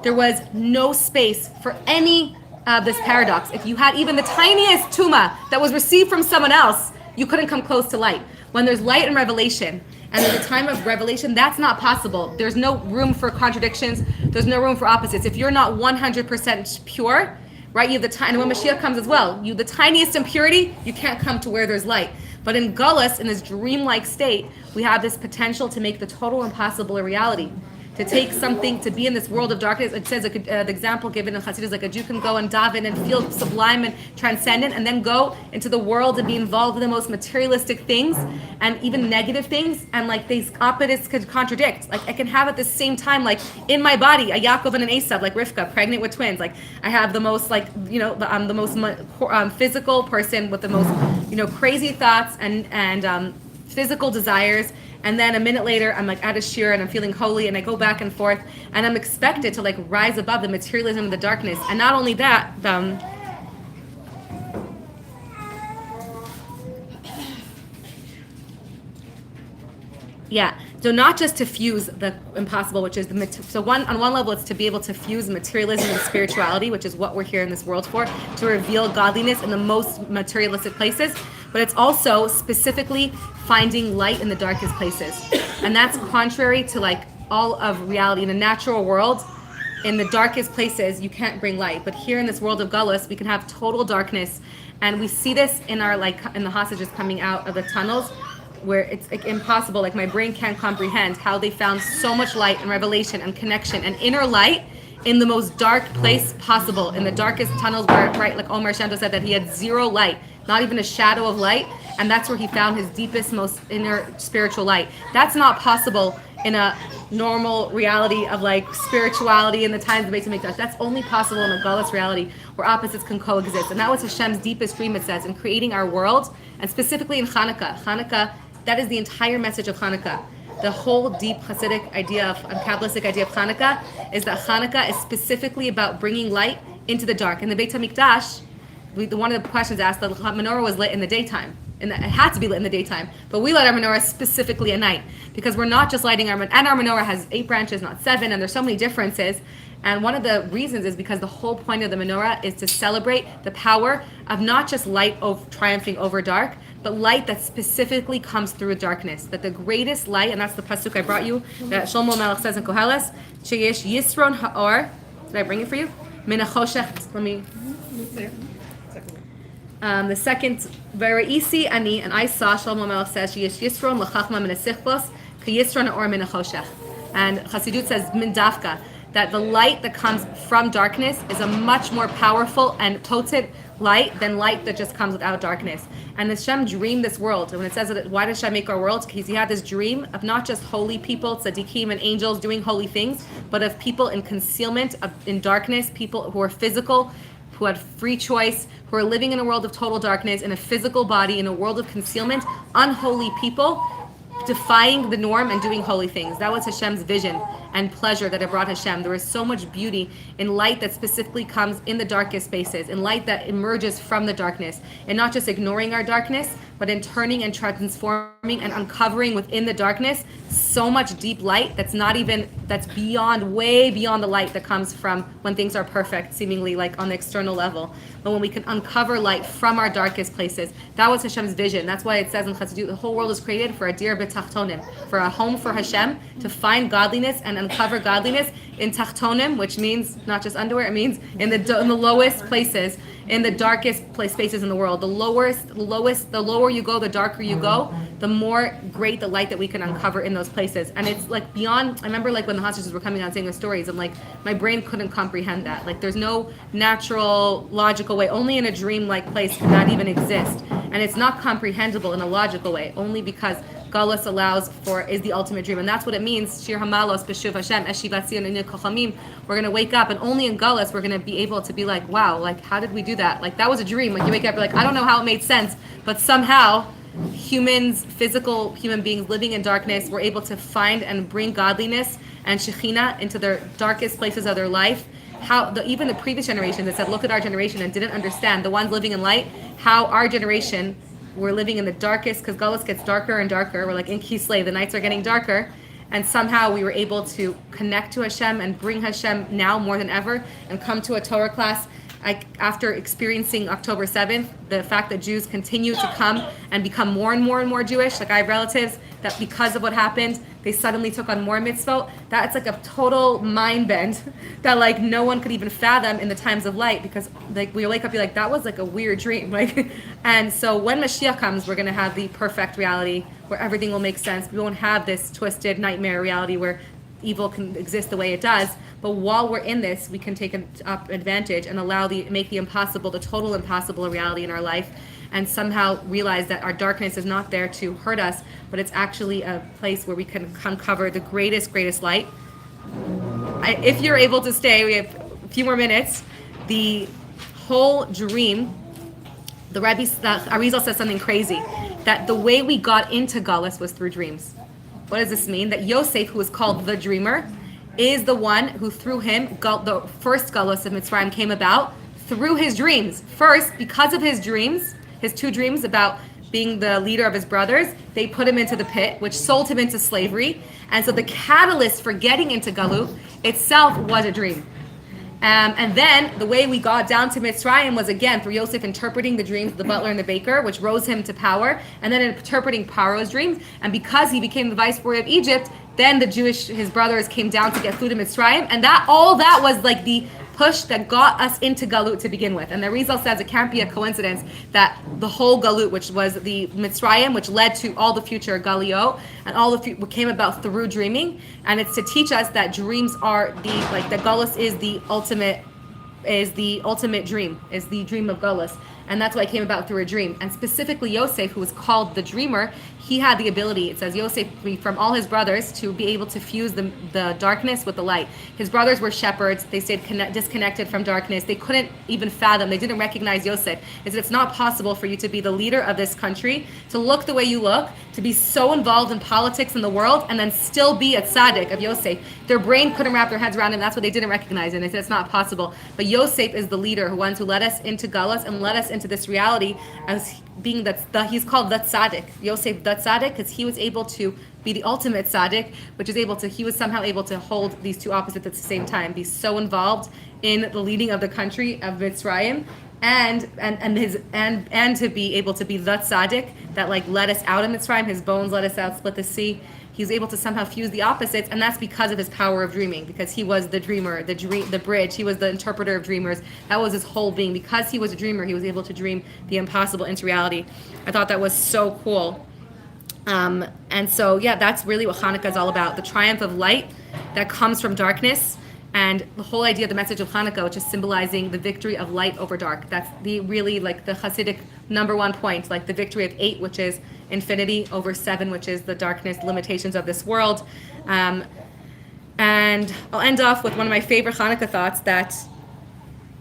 there was no space for any of this paradox. If you had even the tiniest tuma that was received from someone else, you couldn't come close to light. When there's light and revelation, and in the time of revelation, that's not possible. There's no room for contradictions. There's no room for opposites. If you're not 100% pure, right, you have the time, and when Mashiach comes as well, you the tiniest impurity, you can't come to where there's light. But in Galus, in this dreamlike state, we have this potential to make the total impossible a reality. To take something, to be in this world of darkness. It says, the example given in Chassidus, like a Jew can go and daven and feel sublime and transcendent, and then go into the world and be involved in the most materialistic things and even negative things, and like these opposites could contradict. Like I can have at the same time, like in my body, a Yaakov and an Esav, like Rivka, pregnant with twins. Like I have the most, like, I'm the most physical person with the most, crazy thoughts and physical desires. And then a minute later, I'm like at a shir and I'm feeling holy, and I go back and forth, and I'm expected to like rise above the materialism of the darkness. And not only that, so not just to fuse the impossible, which is on one level, it's to be able to fuse materialism and spirituality, which is what we're here in this world for, to reveal godliness in the most materialistic places. But it's also specifically finding light in the darkest places. And that's contrary to like all of reality. In the natural world, in the darkest places, you can't bring light. But here in this world of Galus, we can have total darkness. And we see this in in the hostages coming out of the tunnels, where it's like impossible, like my brain can't comprehend how they found so much light and revelation and connection and inner light in the most dark place possible, in the darkest tunnels where, right, like Omer Shanto said, that he had zero light, not even a shadow of light, and that's where he found his deepest, most inner spiritual light. That's not possible in a normal reality of like spirituality in the times of the Beis HaMikdash. That's only possible in a Galus reality where opposites can coexist. And that was Hashem's deepest dream, it says, in creating our world, and specifically in Hanukkah. Hanukkah, that is the entire message of Hanukkah. The whole deep Hasidic idea Kabbalistic idea of Hanukkah is that Hanukkah is specifically about bringing light into the dark. In the Beit HaMikdash, one of the questions asked, the menorah was lit in the daytime. And it had to be lit in the daytime. But we light our menorah specifically at night, because we're not just lighting our menorah has 8 branches, not 7, and there's so many differences. And one of the reasons is because the whole point of the menorah is to celebrate the power of not just light triumphing over dark, but light that specifically comes through darkness. That the greatest light, and that's the pasuk I brought you, that Shlomo Melech says in Koheles, Sheyesh Yisron Ha'or. Did I bring it for you? Min HaChoshech. Let me. The second, Ve'reisi ani, and I saw, Shlomo Melech says, Sheyesh Yisron L'chachma Min HaSichbos, Ki Yisron Ha'or Min HaChoshech. And Chassidut says, Min Dafka, that the light that comes from darkness is a much more powerful and potent light than light that just comes without darkness. And Hashem dreamed this world. And when it says that, why does Hashem make our world? Because he had this dream of not just holy people, tzaddikim and angels doing holy things, but of people in concealment, in darkness, people who are physical, who had free choice, who are living in a world of total darkness, in a physical body, in a world of concealment, unholy people, defying the norm and doing holy things. That was Hashem's vision and pleasure that it brought Hashem. There is so much beauty in light that specifically comes in the darkest spaces, in light that emerges from the darkness, and not just ignoring our darkness, but in turning and transforming and uncovering within the darkness so much deep light that's way beyond the light that comes from when things are perfect, seemingly like on the external level. But when we can uncover light from our darkest places, that was Hashem's vision. That's why it says in Chassidut, the whole world is created for a dir bitachtonim, for a home for Hashem, to find godliness and uncover godliness in tachtonim, which means not just underwear, it means in the lowest places, in the darkest spaces in the world. The lower you go, the darker you go, the more great the light that we can uncover in those places. And it's like beyond, I remember like when the hostages were coming out saying their stories, I'm like, my brain couldn't comprehend that. Like there's no natural, logical way, only in a dream-like place can that even exist. And it's not comprehensible in a logical way, only because Galus is the ultimate dream. And that's what it means, Shir Hamalos B'Shuv Hashem, Eshivat Zion Inil Kochamim. We're going to wake up, and only in Galus we're going to be able to be like, wow, like how did we do that? Like that was a dream. Like you wake up, you're like, I don't know how it made sense, but somehow physical human beings living in darkness were able to find and bring godliness and Shekhinah into their darkest places of their life. Even the previous generation that said, look at our generation and didn't understand, the ones living in light, how our generation were living in the darkest, because Galus gets darker and darker. We're like in Kislev, the nights are getting darker. And somehow we were able to connect to Hashem and bring Hashem now more than ever and come to a Torah class. After experiencing October 7th, the fact that Jews continue to come and become more and more and more Jewish, like I have relatives that because of what happened, they suddenly took on more mitzvot. That's like a total mind bend that like no one could even fathom in the times of light, because like we wake up, you're like, that was like a weird dream. Like, and so when Mashiach comes, we're going to have the perfect reality where everything will make sense. We won't have this twisted nightmare reality where evil can exist the way it does. But while we're in this, we can take advantage and make the impossible, the total impossible, a reality in our life, and somehow realize that our darkness is not there to hurt us, but it's actually a place where we can uncover the greatest light. If you're able to stay, we have a few more minutes. The whole dream, the Arizal says something crazy, that the way we got into Galus was through dreams. What does this mean? That Yosef, who is called the dreamer, is the one who through him, the first Galus of Mitzrayim came about through his dreams. First, because of his dreams, his two dreams about being the leader of his brothers, they put him into the pit, which sold him into slavery. And so the catalyst for getting into Galut itself was a dream. And then the way we got down to Mitzrayim was again through Yosef interpreting the dreams of the butler and the baker, which rose him to power, and then interpreting Paro's dreams. And because he became the viceroy of Egypt, then his brothers came down to get food in Mitzrayim, and that was like the push that got us into Galut to begin with. And the Rizal says it can't be a coincidence that the whole Galut, which was the Mitzrayim, which led to all the future Galio, and all the came about through dreaming. And it's to teach us that dreams are that Galus is the ultimate dream, is the dream of Galus. And that's why it came about through a dream. And specifically Yosef, who was called the dreamer, he had the ability, it says Yosef, from all his brothers, to be able to fuse the darkness with the light. His brothers were shepherds. They stayed disconnected from darkness. They couldn't even fathom. They didn't recognize Yosef. It's not possible for you to be the leader of this country, to look the way you look, to be so involved in politics in the world, and then still be a tzaddik of Yosef. Their brain couldn't wrap their heads around him. That's what they didn't recognize. And they said it's not possible. But Yosef is the leader, who led us into Galus and led us into this reality as being he's called the tzaddik. Yosef the tzaddik, because he was able to be the ultimate tzaddik, he was somehow able to hold these two opposites at the same time, be so involved in the leading of the country of Mitzrayim, and to be able to be the tzaddik that like led us out in Mitzrayim, his bones led us out, split the sea. He was able to somehow fuse the opposites, and that's because of his power of dreaming, because he was the dreamer, the bridge. He was the interpreter of dreamers. That was his whole being. Because he was a dreamer, he was able to dream the impossible into reality. I thought that was so cool. And so, yeah, that's really what Hanukkah is all about. The triumph of light that comes from darkness, and the whole idea of the message of Hanukkah, which is symbolizing the victory of light over dark. That's the really like the Hasidic number one point, like the victory of 8, which is infinity, over 7, which is the darkness, limitations of this world. And I'll end off with one of my favorite Hanukkah thoughts, that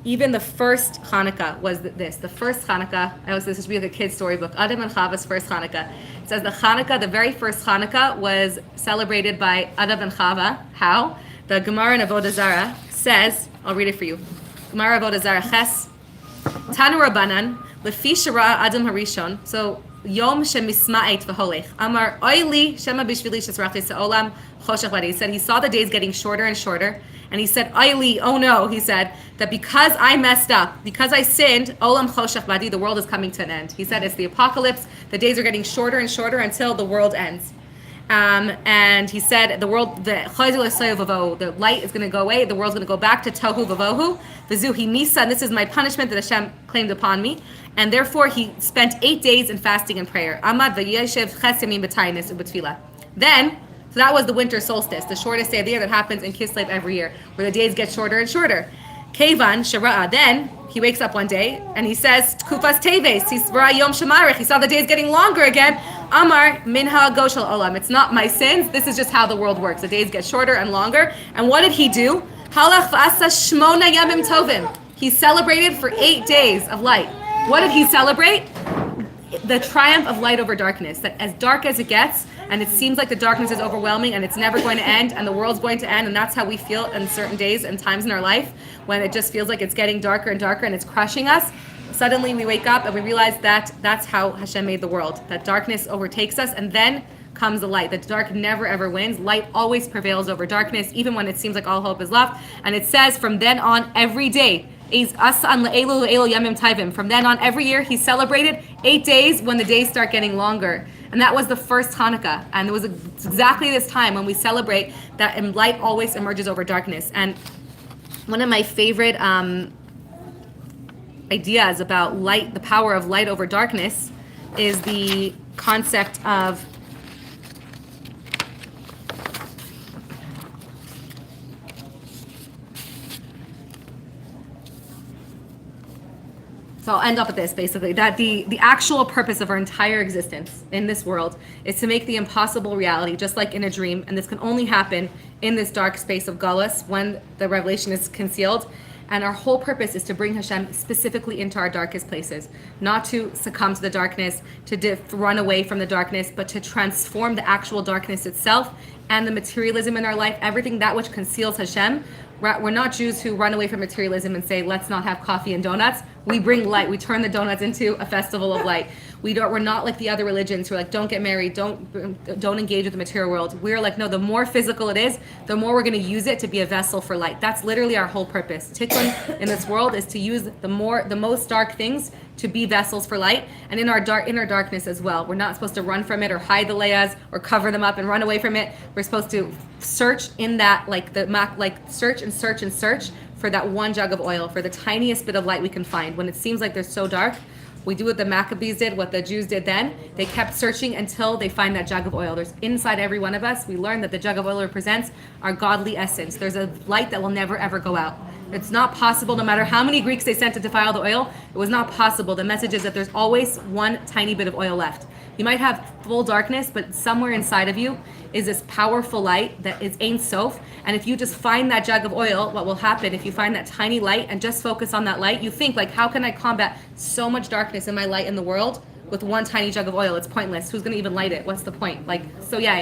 even the first Hanukkah was this. The first Hanukkah, this should be like a kid's storybook, Adam and Chava's first Hanukkah. It says the very first Hanukkah was celebrated by Adam and Chava. How? The Gemara in Avodah Zarah says, I'll read it for you. Gemara Avodah Zarah Ches, Tanu Rabbanan, Lefi Shara Adam Harishon. So Yom Shemisma'et v'holech. Amar Oili Shema Bishvili Shesrachti Sa'olam Choshech Badi. He said he saw the days getting shorter and shorter, and he said, Oili, oh no, he said, that because I messed up, because I sinned, Olam Choshech Badi, the world is coming to an end. He said it's the apocalypse, the days are getting shorter and shorter until the world ends. And he said the light is going to go away, the world's going to go back to tohu vavohu, v'zuhi nisa, and this is my punishment that Hashem claimed upon me. And therefore he spent 8 days in fasting and prayer. Amad v'yeshev ches yamim b'tainis u'b'tfilah. Then, so that was the winter solstice, the shortest day of the year that happens in Kislev every year, where the days get shorter and shorter. Kevan shara'a. Then he wakes up one day and he says, Kufas teves, yom shemarich. He saw the days getting longer again. Amar minha goshel olam. It's not my sins. This is just how the world works. The days get shorter and longer. And what did he do? Halach v'asa shmona yamim tovim. He celebrated for 8 days of light. What did he celebrate? The triumph of light over darkness. That as dark as it gets, and it seems like the darkness is overwhelming and it's never going to end and the world's going to end, and that's how we feel in certain days and times in our life, when it just feels like it's getting darker and darker and it's crushing us. Suddenly we wake up and we realize that that's how Hashem made the world. That darkness overtakes us, and then comes the light. The dark never ever wins. Light always prevails over darkness, even when it seems like all hope is lost. And it says from then on every day, from then on every year he celebrated 8 days when the days start getting longer. And that was the first Hanukkah. And it was exactly this time when we celebrate that light always emerges over darkness. And one of my favorite ideas about light, the power of light over darkness, is the concept of So I'll end up with this, basically, that the actual purpose of our entire existence in this world is to make the impossible reality, just like in a dream. And this can only happen in this dark space of Galus, when the revelation is concealed. And our whole purpose is to bring Hashem specifically into our darkest places, not to succumb to the darkness, to run away from the darkness, but to transform the actual darkness itself and the materialism in our life, everything that which conceals Hashem. We're not Jews who run away from materialism and say, let's not have coffee and donuts. We bring light. We turn the donuts into a festival of light. We're not like the other religions who are like, don't get married, don't engage with the material world. We're like, no, the more physical it is, the more we're going to use it to be a vessel for light. That's literally our whole purpose. Tikkun in this world is to use the most dark things to be vessels for light, and in our darkness as well. We're not supposed to run from it or hide the layas or cover them up and run away from it. We're supposed to search in that, search and search and search for that one jug of oil, for the tiniest bit of light we can find. When it seems like they're so dark, we do what the Maccabees did, what the Jews did then. They kept searching until they find that jug of oil. There's inside every one of us, we learn that the jug of oil represents our godly essence. There's a light that will never ever go out. It's not possible, no matter how many Greeks they sent to defile the oil, it was not possible. The message is that there's always one tiny bit of oil left. You might have full darkness, but somewhere inside of you is this powerful light that is Ein Sof. And if you just find that jug of oil, what will happen if you find that tiny light and just focus on that light? You think, like, how can I combat so much darkness in my light in the world with one tiny jug of oil? It's pointless. Who's going to even light it? What's the point? I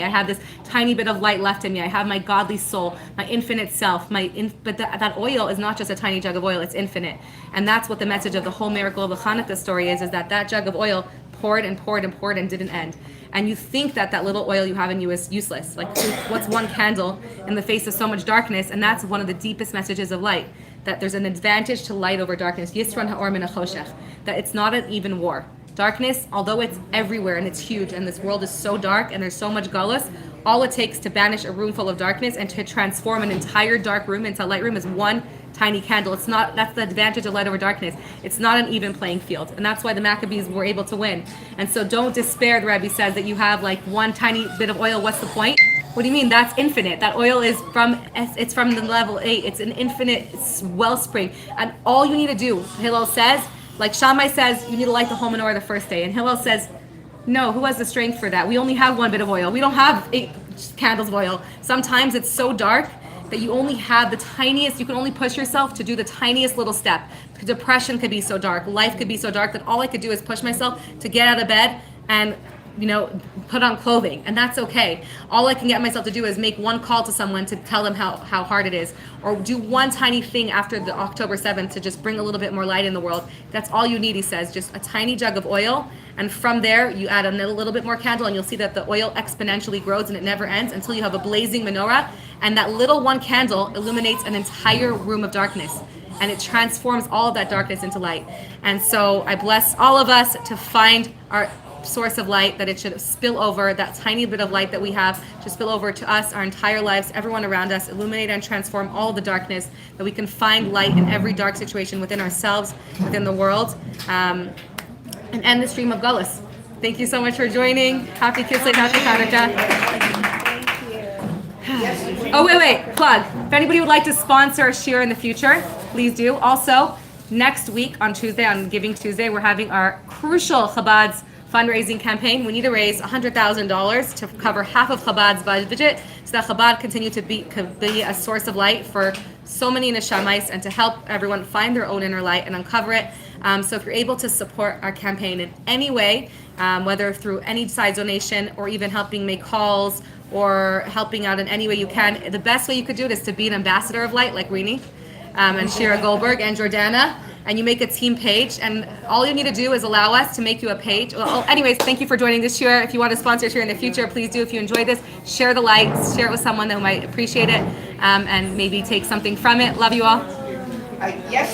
have this tiny bit of light left in me. I have my godly soul, my infinite self. But that oil is not just a tiny jug of oil. It's infinite. And that's what the message of the whole miracle of the Hanukkah story is that jug of oil poured and poured and poured and didn't end. And you think that little oil you have in you is useless. Like, what's one candle in the face of so much darkness? And that's one of the deepest messages of light. that there's an advantage to light over darkness. Yisran ha'or min ha'choshech. That it's not an even war. Darkness, although it's everywhere and it's huge and this world is so dark and there's so much Galus, all it takes to banish a room full of darkness and to transform an entire dark room into a light room is one tiny candle. It's not, that's the advantage of light over darkness. It's not an even playing field. And that's why the Maccabees were able to win. And so don't despair, the Rebbe says, that you have like one tiny bit of oil. What's the point? What do you mean? That's infinite. That oil is it's from the level 8. It's an infinite wellspring. And all you need to do, Hillel says, like Shammai says, you need to light the whole menorah the first day. And Hillel says, no, who has the strength for that? We only have one bit of oil. We don't have 8 candles of oil. Sometimes it's so dark that you only have the tiniest, you can only push yourself to do the tiniest little step. Depression could be so dark. Life could be so dark that all I could do is push myself to get out of bed and put on clothing, and that's okay. All I can get myself to do is make one call to someone to tell them how hard it is, or do one tiny thing after the October 7th to just bring a little bit more light in the world. That's all you need, he says, just a tiny jug of oil, and from there you add a little bit more candle, and you'll see that the oil exponentially grows and it never ends until you have a blazing menorah, and that little one candle illuminates an entire room of darkness. And it transforms all of that darkness into light. And so I bless all of us to find our source of light, that it should spill over, that tiny bit of light that we have should spill over to us, our entire lives, everyone around us, illuminate and transform all the darkness, that we can find light in every dark situation within ourselves, within the world, and end the stream of Galus. Thank you so much for joining. Happy Kislev, happy Hanukkah. Thank you. Oh, wait, plug. If anybody would like to sponsor a shiur in the future, please do. Also, next week on Tuesday, on Giving Tuesday, we're having our crucial Chabad's fundraising campaign. We need to raise $100,000 to cover half of Chabad's budget, so that Chabad continue to be a source of light for so many neshamais, and to help everyone find their own inner light and uncover it. So if you're able to support our campaign in any way, whether through any side donation or even helping make calls or helping out in any way you can, the best way you could do it is to be an ambassador of light like Rini and Shira Goldberg and Jordana. And you make a team page, and all you need to do is allow us to make you a page. Well, anyways, thank you for joining this year. If you want to sponsor a year in the future, please do. If you enjoy this, share the likes, share it with someone that might appreciate it, and maybe take something from it. Love you all. Yes.